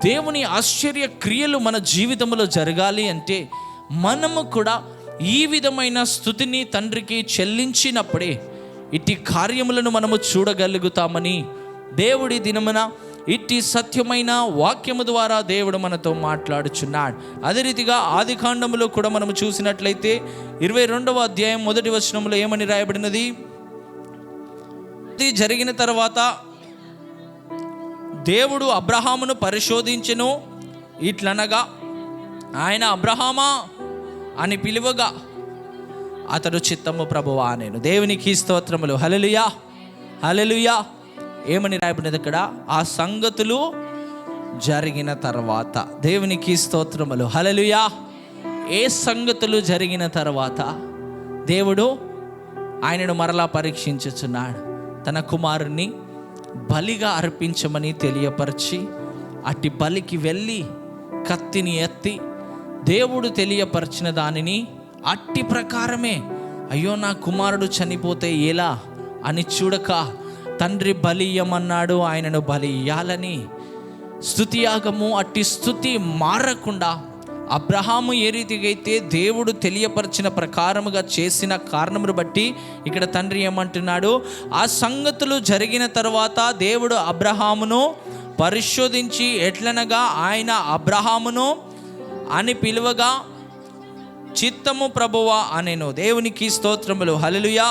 దేవుని ఆశ్చర్య క్రియలు మన జీవితంలో జరగాలి అంటే మనము కూడా ఈ విధమైన స్తుతిని తండ్రికి చెల్లించినప్పుడే ఇట్టి కార్యములను మనము చూడగలుగుతామని దేవుడి దినమున ఇట్టి సత్యమైన వాక్యము ద్వారా దేవుడు మనతో మాట్లాడుచున్నాడు. అదే రీతిగా ఆదికాండములో కూడా మనము చూసినట్లయితే 22వ అధ్యాయం 1వ వచనంలో ఏమని రాయబడినది? ఇది జరిగిన తర్వాత దేవుడు అబ్రహామును పరిశోధించెను, ఇట్లనగా ఆయన అబ్రహామా అని పిలువగా అతడు చిత్తము ప్రభువా నేను. దేవునికి స్తోత్రములు. హల్లెలూయా, హల్లెలూయా. ఏమని రాయబడినది అక్కడ? ఆ సంగతులు జరిగిన తర్వాత. దేవునికి స్తోత్రములు. హల్లెలూయా. ఏ సంగతులు జరిగిన తర్వాత దేవుడు ఆయనను మరలా పరీక్షించుచున్నాడు. తన కుమారుని బలిగా అర్పించమని తెలియపరిచి అట్టి బలికి వెళ్ళి కత్తిని ఎత్తి దేవుడు తెలియపరిచిన దానిని అట్టి ప్రకారమే, అయ్యో నా కుమారుడు చనిపోతే ఎలా అని చూడక తండ్రి బలి ఇయ్యమన్నాడు, ఆయనను బలి ఇయ్యాలని. స్తుతి యాగము అట్టి స్తుతి మారకుండా అబ్రహాము ఏ రీతిగా అయితే దేవుడు తెలియపరిచిన ప్రకారముగా చేసిన కారణమును బట్టి ఇక్కడ తండ్రి ఏమంటున్నాడు? ఆ సంగతులు జరిగిన తర్వాత దేవుడు అబ్రహామును పరిశోధించి ఎట్లనగా ఆయన అబ్రహామును అని పిలువగా చిత్తము ప్రభువా అనెను. దేవునికి స్తోత్రములు. హల్లెలూయా.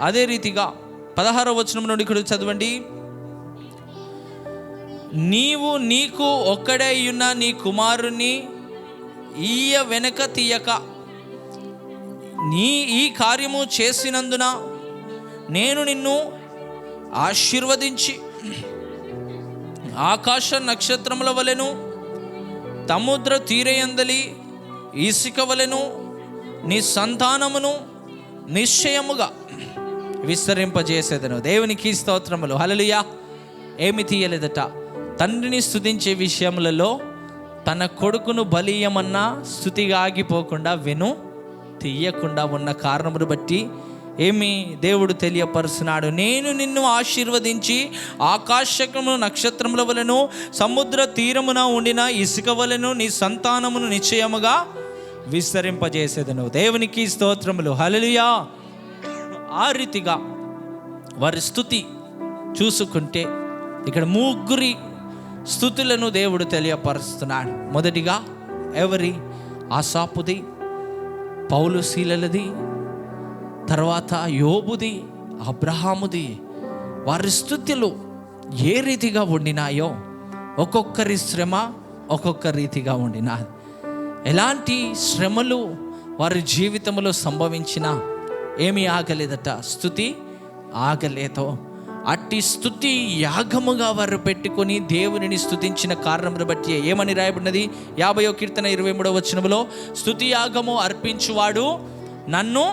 అదే రీతిగా 16వ వచనం నుండి ఇక్కడ చదవండి. నీవు నీకు ఒక్కడై ఉన్న నీ కుమారుని ఈయ వెనక తీయక నీ ఈ కార్యము చేసినందున నేను నిన్ను ఆశీర్వదించి ఆకాశ నక్షత్రముల వలెను సముద్ర తీరయందలి ఇసుక వలెను నీ సంతానమును నిశ్చయముగా విస్తరింపజేసేదను. దేవునికి స్తోత్రములు. హల్లెలూయా. ఏమి తీయలేదట? తండ్రిని స్తుతించే విషయములలో తన కొడుకును బలియమన్నా స్తుతిగా ఆగిపోకుండా తీయకుండా ఉన్న కారణమును బట్టి ఏమి దేవుడు తెలియపరుస్తున్నాడు? నేను నిన్ను ఆశీర్వదించి ఆకాశము నక్షత్రముల వలెను సముద్ర తీరమున ఉండిన ఇసుక వలెను నీ సంతానమును నిశ్చయముగా విస్తరింపజేసేదను. దేవునికి స్తోత్రములు. హల్లెలూయా. ఆ రీతిగా వారి స్తుతి చూసుకుంటే ఇక్కడ ముగ్గురి స్తుతులను దేవుడు తెలియపరుస్తున్నాడు. మొదటిగా ఎవరి? ఆసాపుది, పౌలు శీలలది, తర్వాత యోబుది, అబ్రహాముది. వారి స్తుతులు ఏ రీతిగా ఉండినాయో ఒక్కొక్కరి శ్రమ ఒక్కొక్క రీతిగా ఉండినాది. ఎలాంటి శ్రమలు వారి జీవితంలో సంభవించినా ఏమీ ఆగలేదట, స్తుతి ఆగలేదో. అట్టి స్తుతి యాగముగా వారు పెట్టుకొని దేవునిని స్తుతించిన కారణమును బట్టి ఏమని రాయబడినది? 50వ కీర్తన 23వ వచనములో స్తుతి యాగము అర్పించువాడు నన్ను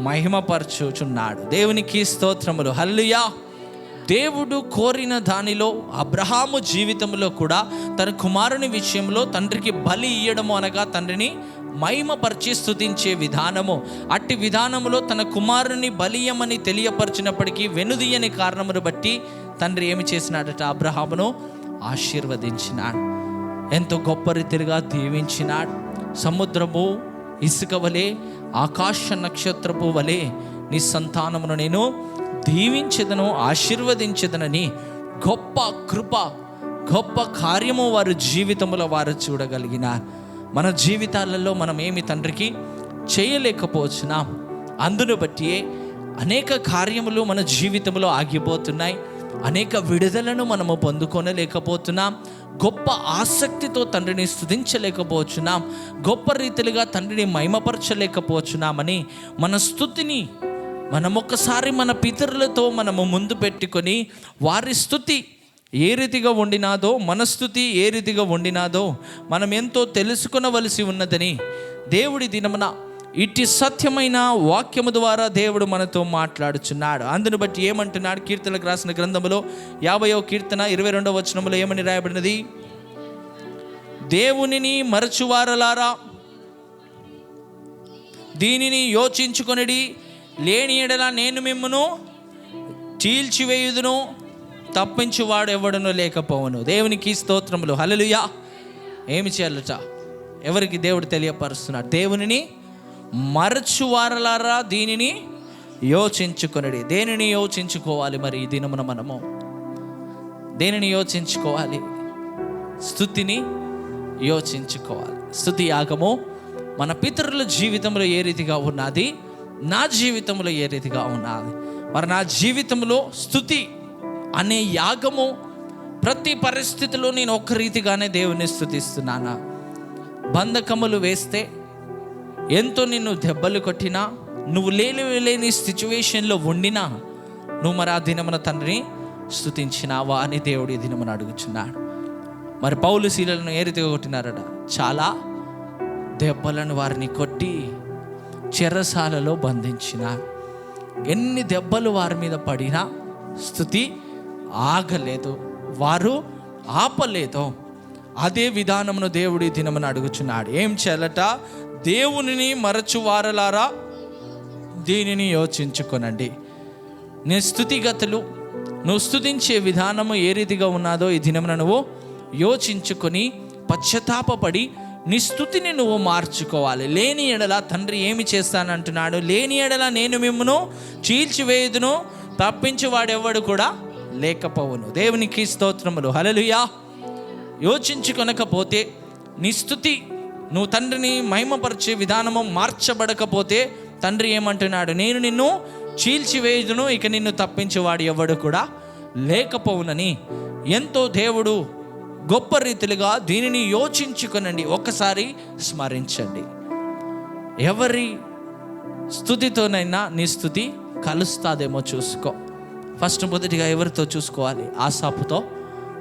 మహిమపరచుచున్నాడు. దేవునికి స్తోత్రములు. హల్లెలూయా. దేవుడు కోరిన దానిలో అబ్రహాము జీవితంలో కూడా తన కుమారుని విషయంలో తండ్రికి బలి ఇయ్యడము అనగా తండ్రిని మహిమపరిచి స్తుతించే విధానము. అట్టి విధానములో తన కుమారుని బలియమని తెలియపరిచినప్పటికీ వెనుదీయని కారణమును బట్టి తండ్రి ఏమి చేసినాడట? అబ్రహామును ఆశీర్వదించినాడు, ఎంతో గొప్ప రీతిగా దీవించినాడు. సముద్రము ఇసుక వలె ఆకాశ నక్షత్రపు వలె నీ సంతానమును నేను దీవించెదను, ఆశీర్వదించెదనని గొప్ప కృప, గొప్ప కార్యము వారి జీవితంలో వారు చూడగలిగినారు. మన జీవితాలలో మనం ఏమి తండ్రికి చేయలేకపోతున్నాం. అందును బట్టి అనేక కార్యములు మన జీవితంలో ఆగిపోతున్నాయి. అనేక విడుదలను మనము పొందుకోనలేకపోతున్నాం. గొప్ప ఆసక్తితో తండ్రిని స్తుతించలేకపోతున్నాం. గొప్ప రీతిలుగా తండ్రిని మహిమపరచలేకపోతున్నామని మన స్తుతిని మనం ఒక్కసారి మన పితరులతో మనము ముందు పెట్టుకొని వారి స్తుతి ఏ రీతిగా ఉండినాదో, మన స్తుతి ఏ రీతిగా ఉండినాదో మనం ఎంతో తెలుసుకొనవలసి ఉన్నదని దేవుడి దినమున ఇట్టి సత్యమైన వాక్యము ద్వారా దేవుడు మనతో మాట్లాడుచున్నాడు. అందును బట్టి ఏమంటున్నాడు? కీర్తనలకు రాసిన గ్రంథములో 50వ కీర్తన 22వ వచనములో ఏమని రాయబడినది? దేవునిని మరచువారలారా దీనిని యోచించుకొనిడి, లేని ఎడల నేను మిమ్మును చీల్చివేయుదును, తప్పించువాడు ఎవడునో లేకపోవును. దేవునికి స్తోత్రములు. హల్లెలూయా. ఏమి చేయాలట? ఎవరికి దేవుడు తెలియపరుస్తున్నాడు? దేవునిని మరచువారలారా దీనిని యోచించుకొనిడి. దేనిని యోచించుకోవాలి? మరి ఈ దినమున మనము దేనిని యోచించుకోవాలి? స్తుతిని యోచించుకోవాలి. స్తుతి యాగము మన పితరుల జీవితంలో ఏ రీతిగా ఉన్నది, నా జీవితంలో ఏ రీతిగా ఉన్నది. మరి నా జీవితంలో స్తుతి అనే యాగము ప్రతి పరిస్థితిలో నేను ఒక్క రీతిగానే దేవుని స్తుతిస్తున్నానా? బంధకములు వేస్తే, ఎంతో నిన్ను దెబ్బలు కొట్టినా, నువ్వు లేని సిచ్యువేషన్లో ఉండినా నువ్వు మరి ఆ దినమున తండ్రిని స్తుతించినావా అని దేవుడు ఈ దినమున అడుగుచున్నాడు. మరి పౌలు శీలను ఏ రీతిగా కొట్టినారట? చాలా దెబ్బలను వారిని కొట్టి చెరసాలలో బంధించినారు. ఎన్ని దెబ్బలు వారి మీద పడినా స్తుతి ఆగలేదు, వారు ఆపలేదు. అదే విధానమును దేవుడి దినమును అడుగుచున్నాడు. ఏం చేయాలట? దేవునిని మరచువారలారా దీనిని యోచించుకొనండి. నీ స్థుతిగతులు, నువ్వు స్తుతించే విధానము ఏ రీతిగా ఉన్నదో ఈ దినమున నువ్వు యోచించుకొని పశ్చాత్తాపపడి నీ స్థుతిని నువ్వు మార్చుకోవాలి. లేని ఎడల తండ్రి ఏమి చేస్తానంటున్నాడు? లేని ఎడల నేను మిమ్మును చీల్చివేయుదును, తప్పించువాడెవ్వడు కూడా లేకపోవును. దేవునికి స్తోత్రములు, హల్లెలూయా. యోచించుకొనకపోతే నీ స్థుతి, నువ్వు తండ్రిని మహిమపరిచే విధానము మార్చబడకపోతే తండ్రి ఏమంటున్నాడు? నేను నిన్ను చీల్చివేయుదును, ఇక నిన్ను తప్పించేవాడు ఎవడు కూడా లేకపోవునని ఎంతో దేవుడు గొప్ప రీతిలుగా దీనిని యోచించుకొనండి. ఒక్కసారి స్మరించండి. ఎవరి స్తుతితోనైనా నీ స్తుతి కలుస్తాదేమో చూసుకో. ఫస్ట్ మొదటిగా ఎవరితో చూసుకోవాలి? ఆసాపుతో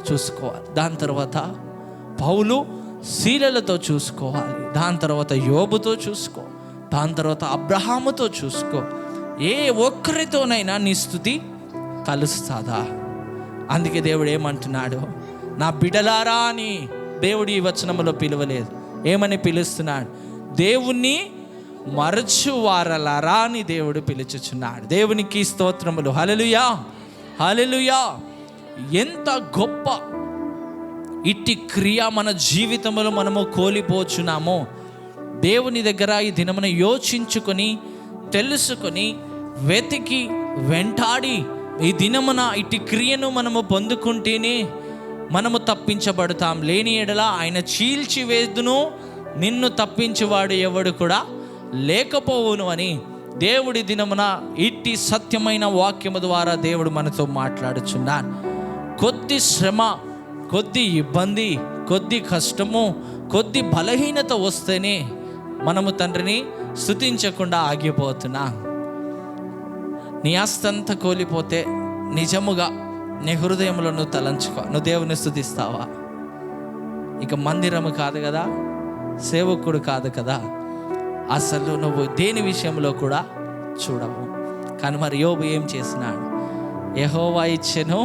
చూసుకోవాలి. దాని తర్వాత పౌలు శీలలతో చూసుకోవాలి. దాని తర్వాత యోబుతో చూసుకో. దాని తర్వాత అబ్రహాముతో చూసుకో. ఏ ఒక్కరితోనైనా నీ స్తుతి కలుస్తాదా? అందుకే దేవుడు ఏమంటున్నాడు? నా బిడలారా అని దేవుడు ఈ వచనములో పిలవలేదు. ఏమని పిలుస్తున్నాడు? దేవుణ్ణి మరచువారలారా అని దేవుడు పిలుచుచున్నాడు. దేవునికి స్తోత్రములు, హల్లెలూయా, హల్లెలూయా. ఎంత గొప్ప ఇట్టి క్రియ మన జీవితంలో మనము కోల్పోచున్నామో దేవుని దగ్గర ఈ దినమున యోచించుకొని, తెలుసుకొని, వెతికి, వెంటాడి ఈ దినమున ఇట్టి క్రియను మనము పొందుకుంటేనే మనము తప్పించబడతాం. లేని ఎడల ఆయన చీల్చివేదును, నిన్ను తప్పించేవాడు ఎవడు కూడా లేకపోవును అని దేవుడి దినమున ఇట్టి సత్యమైన వాక్యము ద్వారా దేవుడు మనతో మాట్లాడుచున్నాడు. కొద్ది శ్రమ, కొద్ది ఇబ్బంది, కొద్ది కష్టము, కొద్ది బలహీనత వస్తేనే మనము తండ్రిని స్తుతించకుండా ఆగిపోతున్నాం. నీ ఆస్తంతా కోల్పోతే నిజముగా నీ హృదయంలో నువ్వు తలంచుకో. నువ్వు దేవుని స్తుతిస్తావా? ఇక మందిరము కాదు కదా, సేవకుడు కాదు కదా, అసలు నువ్వు దేని విషయంలో కూడా చూడవు. కానీ మరి యోబు ఏం చేసినాడు? యెహోవా ఇచ్చెను,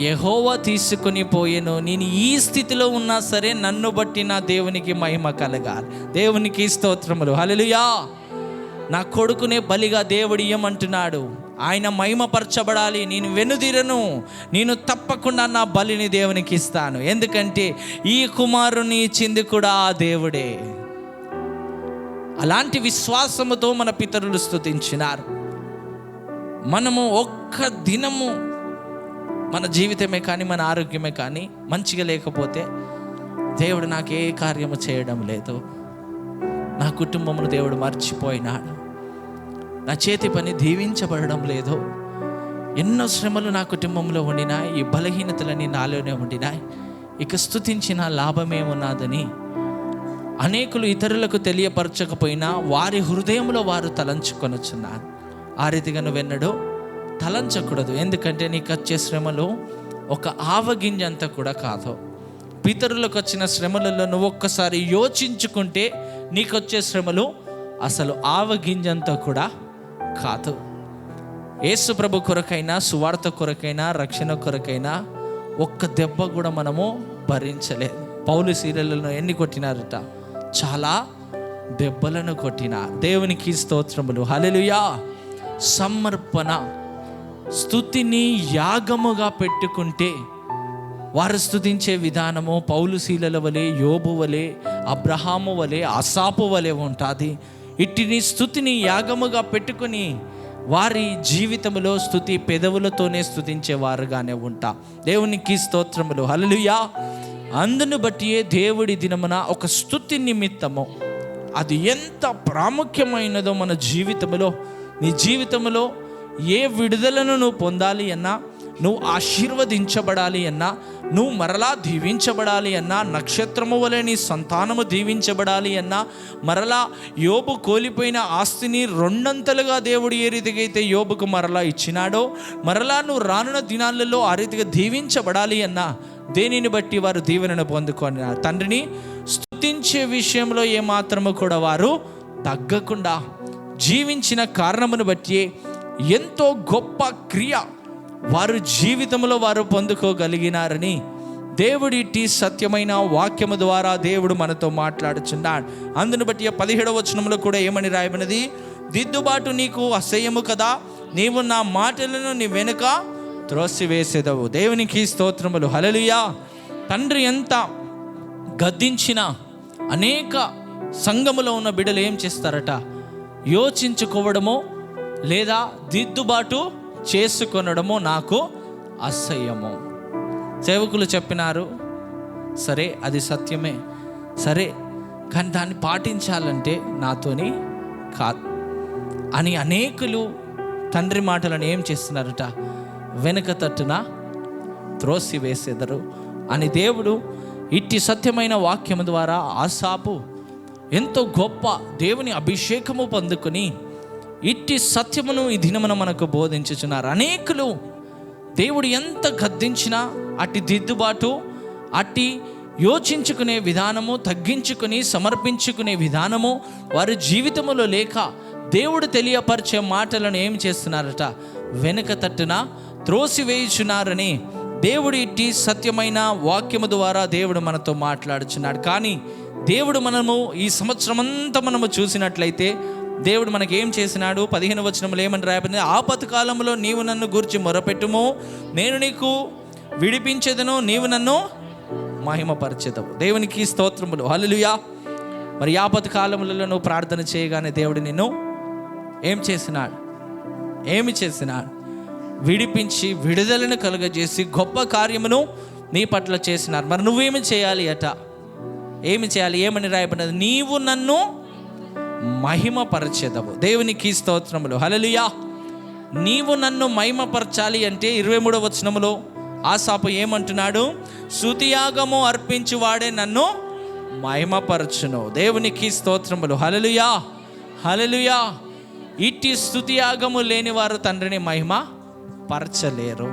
యెహోవా తీసుకొని పోయెను. నేను ఈ స్థితిలో ఉన్నా సరే నన్ను బట్టి నా దేవునికి మహిమ కలగాలి. దేవునికి స్తోత్రములు, హల్లెలూయా. నా కొడుకునే బలిగా దేవుడు ఇయ్యమంటున్నాడు. ఆయన మహిమపరచబడాలి. నేను వెనుదిరను, నేను తప్పకుండా నా బలిని దేవునికి ఇస్తాను. ఎందుకంటే ఈ కుమారుని ఇచ్చింది కూడా ఆ దేవుడే. అలాంటి విశ్వాసముతో మన పితరులు స్తుతించినారు. మనము ఒక్క దినము మన జీవితమే కానీ, మన ఆరోగ్యమే కానీ మంచిగా లేకపోతే దేవుడు నాకు ఏ కార్యము చేయడం లేదు, నా కుటుంబమును దేవుడు మర్చిపోయినాడు, నా చేతి పని దీవించబడడం లేదు, ఎన్నో శ్రమలు నా కుటుంబంలో ఉండినాయి, ఈ బలహీనతలన్నీ నాలోనే ఉండినాయి, ఇక స్తుతించిన లాభమేమున్నదని అనేకులు ఇతరులకు తెలియపరచకపోయినా వారి హృదయంలో వారు తలంచుకొనొచ్చున్నారు. ఆ రీతిగా నువ్వెన్నడూ తలంచకూడదు. ఎందుకంటే నీకు వచ్చే శ్రమలు ఒక ఆవగింజంతా కూడా కాదు. పితరులకు వచ్చిన శ్రమలలో నువ్వు ఒక్కసారి యోచించుకుంటే నీకు వచ్చే శ్రమలు అసలు ఆవగింజంతా కూడా కాదు. యేసు ప్రభు కొరకైనా, సువార్త కొరకైనా, రక్షణ కొరకైనా ఒక్క దెబ్బ కూడా మనము భరించలేదు. పౌలు శీలలను ఎన్ని కొట్టినారట? చాలా దెబ్బలను కొట్టినారు. దేవునికి స్తోత్రములు, హల్లెలూయా. సమర్పణ, స్తుతిని యాగముగా పెట్టుకుంటే వారు స్తుతించే విధానము పౌలు శీలల వలె, యోబు వలె, అబ్రహాము వలె, ఆసాపు వలె ఉంటుంది. ఇట్టిని స్తుతిని యాగముగా పెట్టుకొని వారి జీవితంలో స్తుతి పెదవులతోనే స్తుతించేవారుగానే ఉంటా. దేవునికి స్తోత్రములు, హల్లెలూయా. అందును బట్టియే దేవుడి దినమున ఒక స్తుతి నిమిత్తము అది ఎంత ప్రాముఖ్యమైనదో మన జీవితంలో, నీ జీవితంలో ఏ విడుదలను నువ్వు పొందాలి అన్నా, నువ్వు ఆశీర్వదించబడాలి అన్నా, నువ్వు మరలా దీవించబడాలి అన్నా, నక్షత్రము వలె నీ సంతానము దీవించబడాలి అన్నా, మరలా యోబు కోల్పోయిన ఆస్తిని రెండంతలుగా దేవుడు ఏ రీతిగా అయితే యోబుకు మరలా ఇచ్చినాడో, మరలా నువ్వు రానున్న దినాలలో ఆ రీతిగా దీవించబడాలి అన్నా, దేనిని బట్టి వారు దీవెనను పొందుకున్నారు? తండ్రిని స్తుతించే విషయంలో ఏమాత్రము కూడా వారు తగ్గకుండా జీవించిన కారణమును బట్టి ఎంతో గొప్ప క్రియ వారు జీవితంలో వారు పొందుకోగలిగినారని దేవుడి ఇట్టి సత్యమైన వాక్యము ద్వారా దేవుడు మనతో మాట్లాడుచున్నాడు. అందును బట్టి 17వ వచనంలో కూడా ఏమని రాయబడినది? దిద్దుబాటు నీకు అసహ్యము కదా, నీవు నా మాటలను నీ వెనుక త్రోసివేసేదవు. దేవునికి స్తోత్రములు, హల్లెలూయా. తండ్రి ఎంత గద్దించిన అనేక సంఘములో ఉన్న బిడ్డలు ఏం చేస్తారట? యోచించుకోవడమో లేదా దిద్దుబాటు చేసుకొనడమో నాకు అసహ్యము. సేవకులు చెప్పినారు, సరే అది సత్యమే, సరే కానీ దాన్ని పాటించాలంటే నాతోని కాదు అని అనేకులు తండ్రి మాటలను ఏం చేస్తున్నారట? వెనుక తట్టున త్రోసివేసేదరు అని దేవుడు ఇట్టి సత్యమైన వాక్యము ద్వారా ఆసాపు ఎంతో గొప్ప దేవుని అభిషేకము పొందుకొని ఇట్టి సత్యమును ఈ దినమున మనకు బోధించుచున్నారు. అనేకులు దేవుడు ఎంత గద్దించినా అట్టి దిద్దుబాటు, అట్టి యోచించుకునే విధానము, తగ్గించుకుని సమర్పించుకునే విధానము వారి జీవితములో లేక దేవుడు తెలియపరిచే మాటలను ఏం చేస్తున్నారట? వెనుక తట్టున త్రోసివేయుచున్నారని దేవుడు ఇట్టి సత్యమైన వాక్యము ద్వారా దేవుడు మనతో మాట్లాడుచున్నాడు. కానీ దేవుడు మనము ఈ సంవత్సరం అంతా మనము చూసినట్లయితే దేవుడు మనకి ఏం చేసినాడు? 15వ వచనంలో ఏమని రాయబడింది? ఆపత్తు కాలంలో నీవు నన్ను గూర్చి మొరపెట్టుము, నేను నీకు విడిపించేదను, నీవు నన్ను మహిమపరచెదవు. దేవునికి స్తోత్రములు, హల్లెలూయా. మరి ఆపత్తు కాలములలో నువ్వు ప్రార్థన చేయగానే దేవుడు నిన్ను ఏం చేసినాడు? విడిపించి విడుదలను కలుగజేసి గొప్ప కార్యమును నీ పట్ల చేసినారు. మరి నువ్వేమి చేయాలి అట? ఏమి చేయాలి? ఏమని రాయబడినది? నీవు నన్ను మహిమపరచెదవు. దేవునికి స్తోత్రములు, హల్లెలూయా. నీవు నన్ను మహిమపరచాలి అంటే 23వ వచనములో ఆసాపు ఏమంటున్నాడు? స్తుతియాగము అర్పించువాడే నన్ను మహిమపరచును. దేవునికి స్తోత్రములు, హల్లెలూయా, హల్లెలూయా. ఇట్టి స్తుతియాగము లేని వారు తండ్రిని మహిమ పరచలేరు.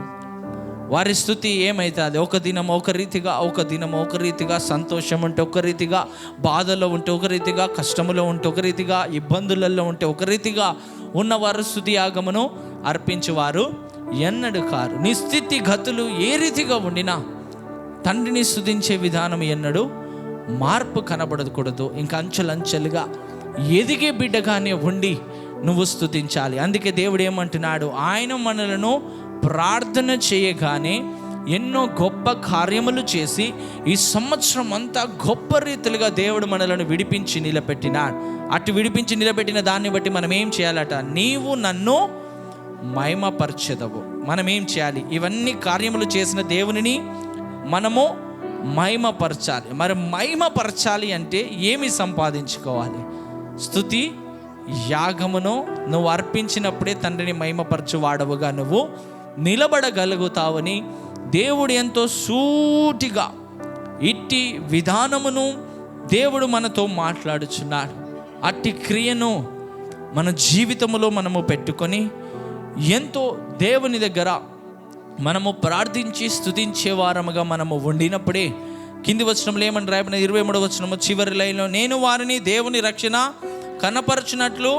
వారి స్థుతి ఏమవుతుంది? ఒక దినం ఒక రీతిగా, ఒక దినం ఒక రీతిగా, సంతోషం ఉంటే ఒక రీతిగా, బాధలో ఉంటే ఒక రీతిగా, కష్టములో ఉంటే ఒక రీతిగా, ఇబ్బందులలో ఉంటే ఒక రీతిగా ఉన్నవారు స్తుతి యాగమును అర్పించేవారు ఎన్నడూ కారు. నీ స్థితి గతులు ఏ రీతిగా ఉండినా తండ్రిని స్తుతించే విధానం ఎన్నడూ మార్పు కనబడకూడదు. ఇంకా అంచెలంచెలుగా ఎదిగే బిడ్డగానే ఉండి నువ్వు స్తుతించాలి. అందుకే దేవుడు ఏమంటున్నాడు? ఆయన మనలను ప్రార్థన చేయగానే ఎన్నో గొప్ప కార్యములు చేసి ఈ సంవత్సరం అంతా గొప్ప రీతిలుగా దేవుడు మనలను విడిపించి నిలబెట్టినాడు. అటు విడిపించి నిలబెట్టిన దాన్ని బట్టి మనం ఏం చేయాలట? నీవు నన్ను మహిమపరచెదవు. మనం ఏం చేయాలి? ఇవన్నీ కార్యములు చేసిన దేవునిని మనము మహిమపరచాలి. మరి మహిమపరచాలి అంటే ఏమి సంపాదించుకోవాలి? స్తుతి యాగమును నువ్వు అర్పించినప్పుడే తండ్రిని మహిమపరచు వాడవుగా నువ్వు నిలబడగలుగుతావని దేవుడు ఎంతో సూటిగా ఇట్టి విధానమును దేవుడు మనతో మాట్లాడుచున్నాడు. అట్టి క్రియను మన జీవితంలో మనము పెట్టుకొని ఎంతో దేవుని దగ్గర మనము ప్రార్థించి స్తుతించే వారముగా మనము ఉండినప్పుడే కింది వచనంలో ఏమని రాయబడిన 23వ వచనము చివరి లైన్లో, నేను వారిని దేవుని రక్షణ కనపరచునట్లు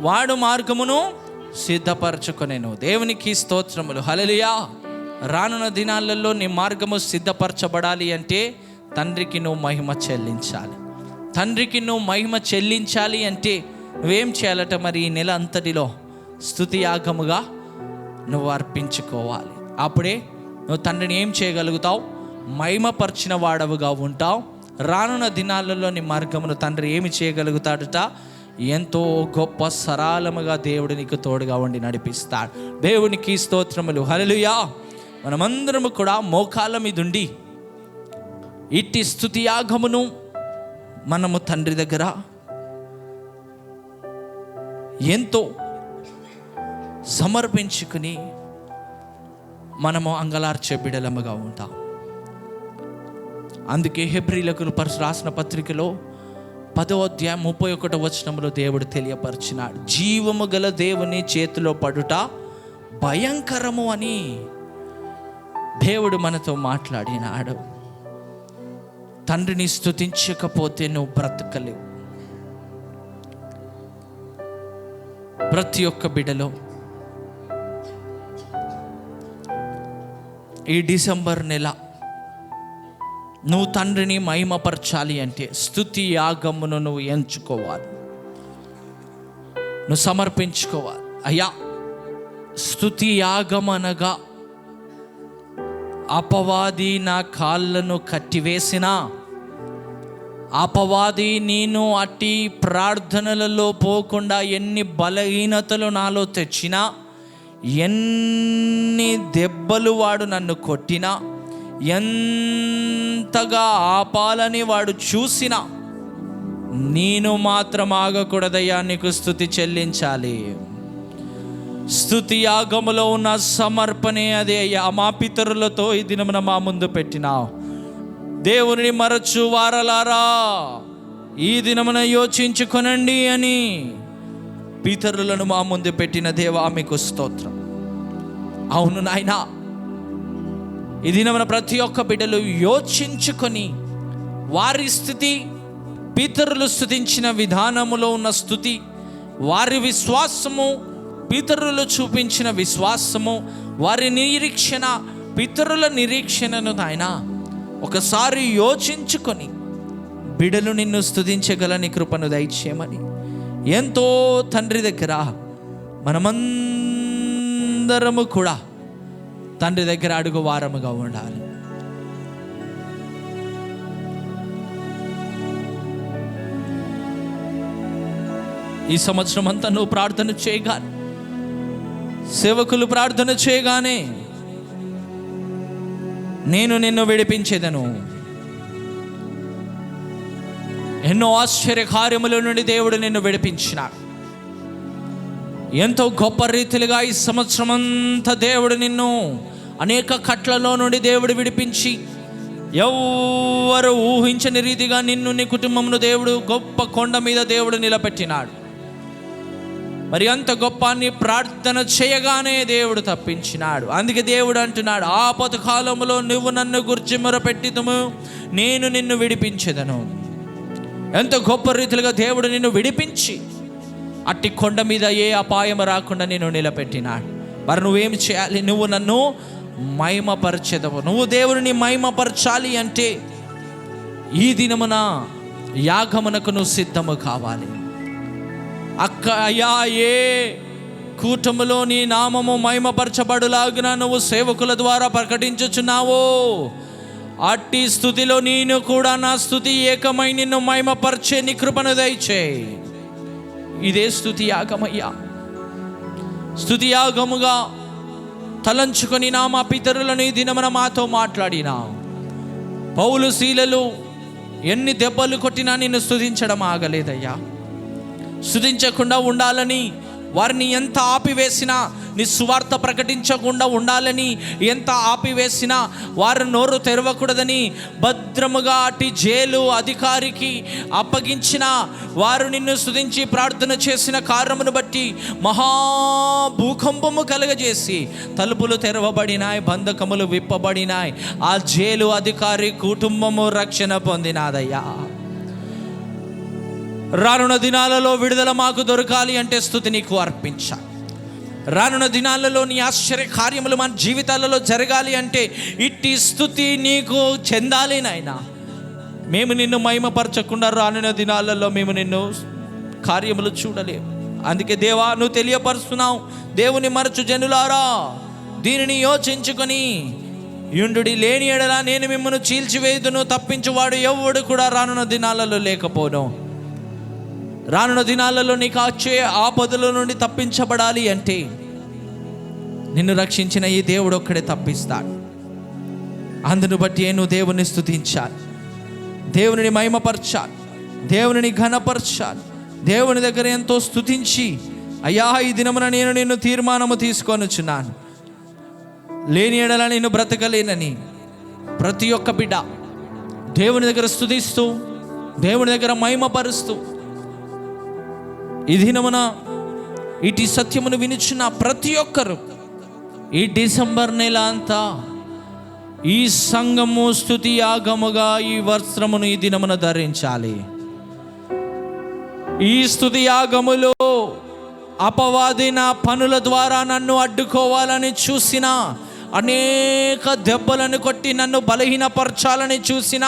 వాడు మార్గమును సిద్ధపరచుకొనెను. దేవునికి స్తోత్రములు, హల్లెలూయా. రానున్న దినాలలో నీ మార్గము సిద్ధపరచబడాలి అంటే తండ్రికి నువ్వు మహిమ చెల్లించాలి. తండ్రికి నువ్వు మహిమ చెల్లించాలి అంటే నువ్వేం చేయాలట? మరి ఈ నెల అంతటిలో స్తుతి యాగముగా నువ్వు అర్పించుకోవాలి. అప్పుడే నువ్వు తండ్రిని ఏం చేయగలుగుతావు? మహిమపరిచిన వాడవుగా ఉంటావు. రానున్న దినాలలో నీ మార్గమును తండ్రి ఏమి చేయగలుగుతాడట? ఎంతో గొప్ప సరళముగా దేవుడు నీకు తోడుగా ఉండి నడిపిస్తాడు. దేవునికి స్తోత్రములు, హల్లెలూయా. మనమందరము కూడా మోకాళ్ళ మీద ఉండి ఇట్టి స్తుతి యాగమును మనము తండ్రి దగ్గర ఎంతో సమర్పించుకుని మనము అంగలార్చే బిడలముగా ఉంటాం. అందుకే హెబ్రీలకు రాసిన పత్రికలో 10వ అధ్యాయం 31వ వచనంలో దేవుడు తెలియపరిచినాడు, జీవము గల దేవుని చేతిలో పడుట భయంకరము అని దేవుడు మనతో మాట్లాడినాడు. తండ్రిని స్తుతించకపోతే నువ్వు బ్రతకలేవు. ప్రతి ఒక్క బిడ్డలో ఈ డిసెంబర్ నెల నువ్వు తండ్రిని మహిమపరచాలి అంటే స్తుతి యాగమును నువ్వు ఎంచుకోవాలి, నువ్వు సమర్పించుకోవాలి. అయ్యా, స్తుతి యాగం అనగా అపవాది నా కాళ్ళను కట్టివేసిన, అపవాది నేను అట్టి ప్రార్థనలలో పోకుండా ఎన్ని బలహీనతలు నాలో తెచ్చినా, ఎన్ని దెబ్బలు వాడు నన్ను కొట్టినా, ఎంతగా ఆపాలని వాడు చూసినా, నేను మాత్రం ఆగకూడదయ్యా, నీకు స్తుతి చెల్లించాలి. స్తుతి యాగములో ఉన్న సమర్పణే అదే అయ్యా. మా పితరులతో ఈ దినమున మా ముందు పెట్టినావు. దేవుని మరచు వారలారా, ఈ దినమున యోచించుకొనండి అని పితరులను మా ముందు పెట్టిన దేవా మీకు స్తోత్రం. అవును నాయనా, ఈ దినమున ప్రతి ఒక్క బిడ్డలు యోచించుకొని వారి స్థితి, పితరులు స్తుతించిన విధానములో ఉన్న స్థుతి, వారి విశ్వాసము, పితరులు చూపించిన విశ్వాసము, వారి నిరీక్షణ, పితరుల నిరీక్షణను నాయన ఒకసారి యోచించుకొని బిడలు నిన్ను స్తుతించగలని కృపను దయచేయమని ఎంతో తండ్రి దగ్గర మనమందరము కూడా తండ్రి దగ్గర అడుగు వారముగా ఉండాలి. ఈ సంవత్సరం అంతా నువ్వు ప్రార్థన చేయగానే, సేవకులు ప్రార్థన చేయగానే, నేను నిన్ను విడిపించేదను, ఎన్నో ఆశ్చర్య కార్యముల నుండి దేవుడు నిన్ను విడిపించినాడు. ఎంతో గొప్ప రీతిలుగా ఈ సంవత్సరం అంతా దేవుడు నిన్ను అనేక కట్లలో నుండి దేవుడు విడిపించి, ఎవ్వరు ఊహించని రీతిగా నిన్ను, నీ కుటుంబమును దేవుడు గొప్ప కొండ మీద దేవుడు నిలబెట్టినాడు. మరి అంత గొప్ప నీ ప్రార్థన చేయగానే దేవుడు తప్పించినాడు. అందుకే దేవుడు అంటున్నాడు, ఆపద కాలములో నువ్వు నన్ను గురించి మొరపెట్టితుము, నేను నిన్ను విడిపించెదను. ఎంత గొప్ప రీతిలుగా దేవుడు నిన్ను విడిపించి అట్టి కొండ మీద ఏ అపాయం రాకుండా నేను నిలబెట్టినాడు. మరి నువ్వేం చేయాలి? నువ్వు నన్ను మహిమపరచెదవు. నువ్వు దేవుని మహిమపరచాలి అంటే ఈ దినమున యాగమునకు నువ్వు సిద్ధము కావాలి. అయ్యా, ఏ కూటములో నీ నామము మహిమపరచబడులాగున నువ్వు సేవకుల ద్వారా ప్రకటించుచున్నావో, అట్టి స్థుతిలో నేను కూడా నా స్థుతి ఏకమై నిన్ను మహిమపరిచే నీ కృపను దయచేయి. ఇదే స్తుతి యాగమయ్యా. స్తుతి యాగముగా తలంచుకొని మా పితరులను ఈ దినమున మాతో మాట్లాడినా, పౌలు శీలలు ఎన్ని దెబ్బలు కొట్టినా నిన్ను స్తుతించడం ఆగలేదయ్యా. స్తుతించకుండా ఉండాలని వారిని ఎంత ఆపివేసినా, నీ సువార్త ప్రకటించకుండా ఉండాలని ఎంత ఆపివేసినా, వారు నోరు తెరవకూడదని భద్రముగా అటు జైలు అధికారికి అప్పగించిన వారు నిన్ను స్తుతించి ప్రార్థన చేసిన కారణమును బట్టి మహాభూకంపము కలుగజేసి తలుపులు తెరవబడినాయి, బంధకములు విప్పబడినాయి. ఆ జైలు అధికారి కుటుంబము రక్షణ పొందినాదయ్యా. రానున్న దినాలలో విడుదల మాకు దొరకాలి అంటే స్తుతి నీకు అర్పించాలి. రానున్న దినాలలో నీ ఆశ్చర్య కార్యములు మన జీవితాలలో జరగాలి అంటే ఇట్టి స్తుతి నీకు చెందాలి నాయనా. మేము నిన్ను మహిమపరచకుండా రానున్న దినాలలో మేము నిన్ను కార్యములు చూడలేము. అందుకే దేవా, నువ్వు తెలియపరుస్తున్నావు, దేవుని మరచు జనులారా దీనిని యోచించుకొని యుండుడి, లేని ఎడల నేను మిమ్మల్ని చీల్చివేయుదును, తప్పించువాడు ఎవడు కూడా రానున్న దినాలలో లేకపోను. రానున్న దినాలలో నీకు వచ్చే ఆపదల నుండి తప్పించబడాలి అంటే నిన్ను రక్షించిన ఈ దేవుడు ఒక్కడే తప్పిస్తాడు. అందును బట్టి నువ్వు దేవుని స్తుతించాలి, దేవుని మహిమపరచాలి, దేవుని ఘనపరచాలి. దేవుని దగ్గర ఎంతో స్తుతించి, అయ్యా ఈ దినమున నేను నిన్ను తీర్మానము తీసుకొనుచున్నాను, లేని ఎడల నేను బ్రతకలేనని ప్రతి ఒక్క బిడ్డ దేవుని దగ్గర స్తుతిస్తూ, దేవుని దగ్గర మహిమపరుస్తూ, ఈ దినమున ఇటు సత్యమును వినిచున్న ప్రతి ఒక్కరు ఈ డిసెంబర్ నెల అంతా ఈ సంఘము స్తుతి యాగముగా ఈ వస్త్రమును ఈ దినమున ధరించాలి. ఈ స్తుతి యాగములో అపవాది నా పనుల ద్వారా నన్ను అడ్డుకోవాలని చూసిన, అనేక దెబ్బలను కొట్టి నన్ను బలహీనపరచాలని చూసిన,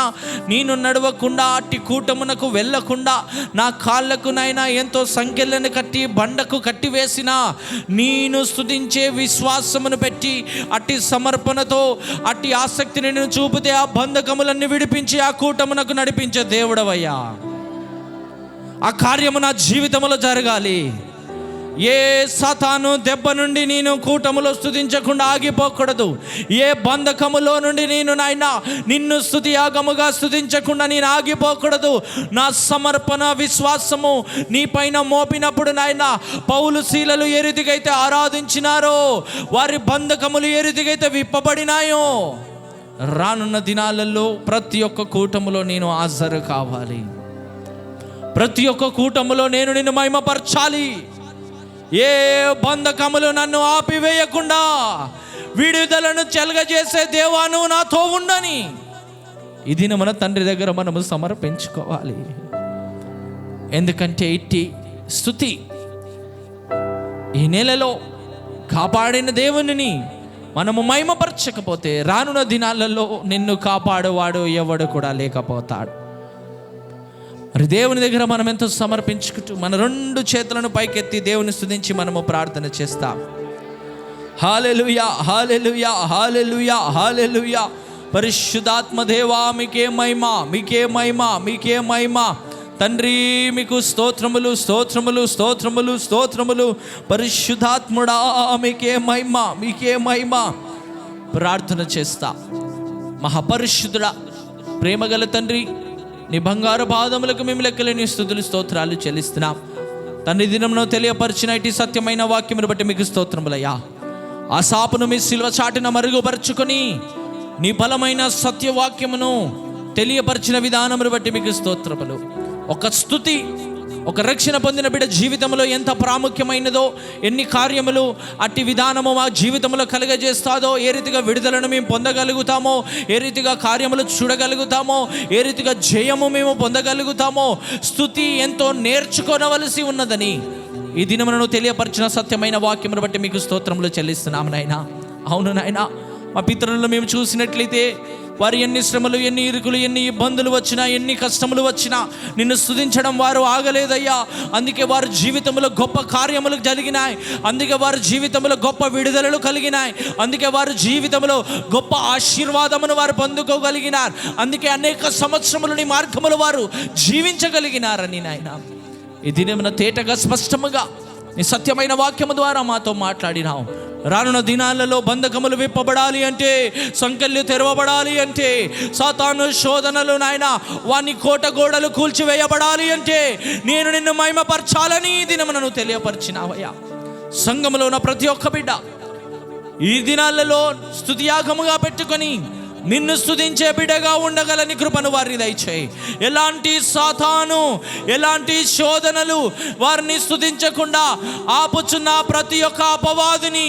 నేను నడవకుండా అట్టి కూటమునకు వెళ్ళకుండా నా కాళ్ళకు నైనా ఎంతో సంఖ్యలను కట్టి బండకు కట్టివేసిన, నేను స్తుతించే విశ్వాసమును పెట్టి అట్టి సమర్పణతో అట్టి ఆసక్తిని నేను చూపితే ఆ బంధకములన్నీ విడిపించి ఆ కూటమునకు నడిపించే దేవుడవయ్యా. ఆ కార్యము నా జీవితంలో జరగాలి. ఏ సాతాను దెబ్బ నుండి నేను కూటములో స్తుతించకుండా ఆగిపోకూడదు. ఏ బంధకములో నుండి నేను నాయనా నిన్ను స్తుతి యాగముగా స్తుతించకుండా నేను ఆగిపోకూడదు. నా సమర్పణ విశ్వాసము నీ పైన మోపినప్పుడు నాయనా పౌలు శీలలు ఏ రీతికైతే ఆరాధించినారో, వారి బంధకములు ఏ రీతికైతే విప్పబడినాయో, రానున్న దినాలలో ప్రతి ఒక్క కూటములో నేను హాజరు కావాలి. ప్రతి ఒక్క కూటములో నేను నిన్ను మహిమపరచాలి. ఏ బంధకములు నన్ను ఆపివేయకుండా విడుదలను చెలగజేసే దేవా నువ్వు నాతో ఉండని ఇది మన తండ్రి దగ్గర మనము సమర్పించుకోవాలి. ఎందుకంటే ఇట్టి స్తుతి ఈ నెలలో కాపాడిన దేవునిని మనము మహిమపరచకపోతే రానున్న దినాలలో నిన్ను కాపాడువాడు ఎవడు కూడా లేకపోతాడు. మరి దేవుని దగ్గర మనం ఎంతో సమర్పించుకుంటూ మన రెండు చేతులను పైకెత్తి దేవుని స్తుతించి మనము ప్రార్థన చేస్తాం. హల్లెలూయా, హల్లెలూయా, హల్లెలూయా, హల్లెలూయా. పరిశుద్ధాత్మ దేవా మీకే మహిమ, మీకే మహిమ, మీకే మహిమ. తండ్రి మీకు స్తోత్రములు, స్తోత్రములు, స్తోత్రములు, స్తోత్రములు. పరిశుద్ధాత్ముడా మీకే మహిమ, మీకే మహిమ. ప్రార్థన చేస్తా. మహాపరిశుద్ధుడా, ప్రేమగల తండ్రి, నీ బంగారు పాదములకు మేము లెక్కలేని స్తుతులు స్తోత్రాలు చెల్లిస్తున్నాం తండ్రి. దినంలో తెలియపరిచిన ఇటు సత్యమైన వాక్యమును బట్టి మీకు స్తోత్రములయ్యా. ఆ సాపును మీ సిలువ చాటున మరుగుపరుచుకొని నీ బలమైన సత్యవాక్యమును తెలియపరిచిన విధానమును బట్టి మీకు స్తోత్రములు. ఒక స్తుతి ఒక రక్షణ పొందిన బిడ్డ జీవితంలో ఎంత ప్రాముఖ్యమైనదో, ఎన్ని కార్యములు అట్టి విధానము మా జీవితంలో కలుగజేస్తాదో, ఏ రీతిగా విడుదలను మేము పొందగలుగుతామో, ఏ రీతిగా కార్యములు చూడగలుగుతామో, ఏ రీతిగా జయము మేము పొందగలుగుతామో, స్తుతి ఎంతో నేర్చుకోవలసి ఉన్నదని ఈ దినమును తెలియపరిచిన సత్యమైన వాక్యమును బట్టి మీకు స్తోత్రములు చెల్లిస్తున్నాము నాయనా. అవును నాయనా, మా పితరులను మేము చూసినట్లయితే వారు ఎన్ని శ్రమలు, ఎన్ని ఇరుకులు, ఎన్ని ఇబ్బందులు వచ్చినా, ఎన్ని కష్టములు వచ్చినా నిన్ను స్తుతించడం వారు ఆగలేదయ్యా. అందుకే వారి జీవితంలో గొప్ప కార్యములు జరిగినాయి. అందుకే వారి జీవితంలో గొప్ప విడుదలలు కలిగినాయి. అందుకే వారి జీవితంలో గొప్ప ఆశీర్వాదమును వారు పొందుకోగలిగినారు. అందుకే అనేక సంవత్సరములు నీ మార్గములు వారు జీవించగలిగినారని నాయన ఈ దినమున తేటగా స్పష్టముగా నీ సత్యమైన వాక్యము ద్వారా మాతో మాట్లాడినావు. రానున్న దినాలలో బంధకములు విప్పబడాలి అంటే, సంకెళ్ళు తెరవబడాలి అంటే, సాతాను శోధనలు నాయన వాని కోట గోడలు కూల్చివేయబడాలి అంటే నేను నిన్ను మహిమపరచాలని ఈ దినమును తెలియపరిచినావయ్యా. సంఘములో ఉన్న ప్రతి ఒక్క బిడ్డ ఈ దినాలలో స్తుతియాగముగా పెట్టుకొని నిన్ను స్తుతించే బిడ్డగా ఉండగలని కృపను వారిని దయచేయి. ఎలాంటి సాతాను, ఎలాంటి శోధనలు వారిని స్తుతించకుండా ఆపుచున్న ప్రతి ఒక్క అపవాదిని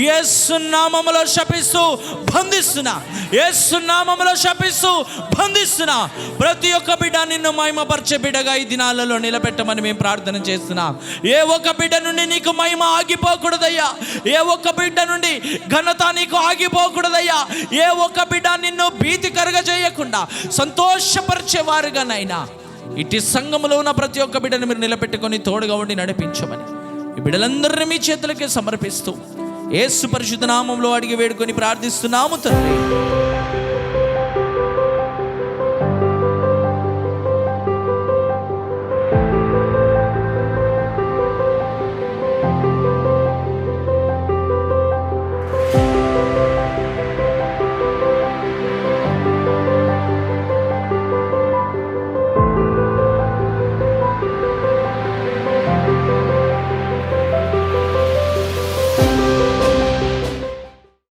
యేసు నామములో శపిస్తూ బంధిస్తున్నా, యేసు నామములో శపిస్తూ బంధిస్తున్నా. ప్రతి ఒక్క బిడ్డ నిన్ను మహిమపరిచే బిడ్డగా ఈ దినాలలో నిలబెట్టమని మేము ప్రార్థన చేస్తున్నాం. ఏ ఒక్క బిడ్డ నుండి నీకు మహిమ ఆగిపోకూడదయ్యా. ఏ ఒక్క బిడ్డ నుండి ఘనత నీకు ఆగిపోకూడదయ్యా. ఏ ఒక్క బిడ్డ నిన్ను భీతి కరగజేయకుండా సంతోషపరిచేవారుగా నైనా ఇటు సంఘములో ఉన్న ప్రతి ఒక్క బిడ్డను మీరు నిలబెట్టుకొని తోడుగా ఉండి నడిపించమని ఈ బిడ్డలందరినీ మీ చేతులకే సమర్పిస్తూ యేసు పరిశుద్ధ నామములో అడిగి వేడుకొని ప్రార్థిస్తున్నాము తండ్రి.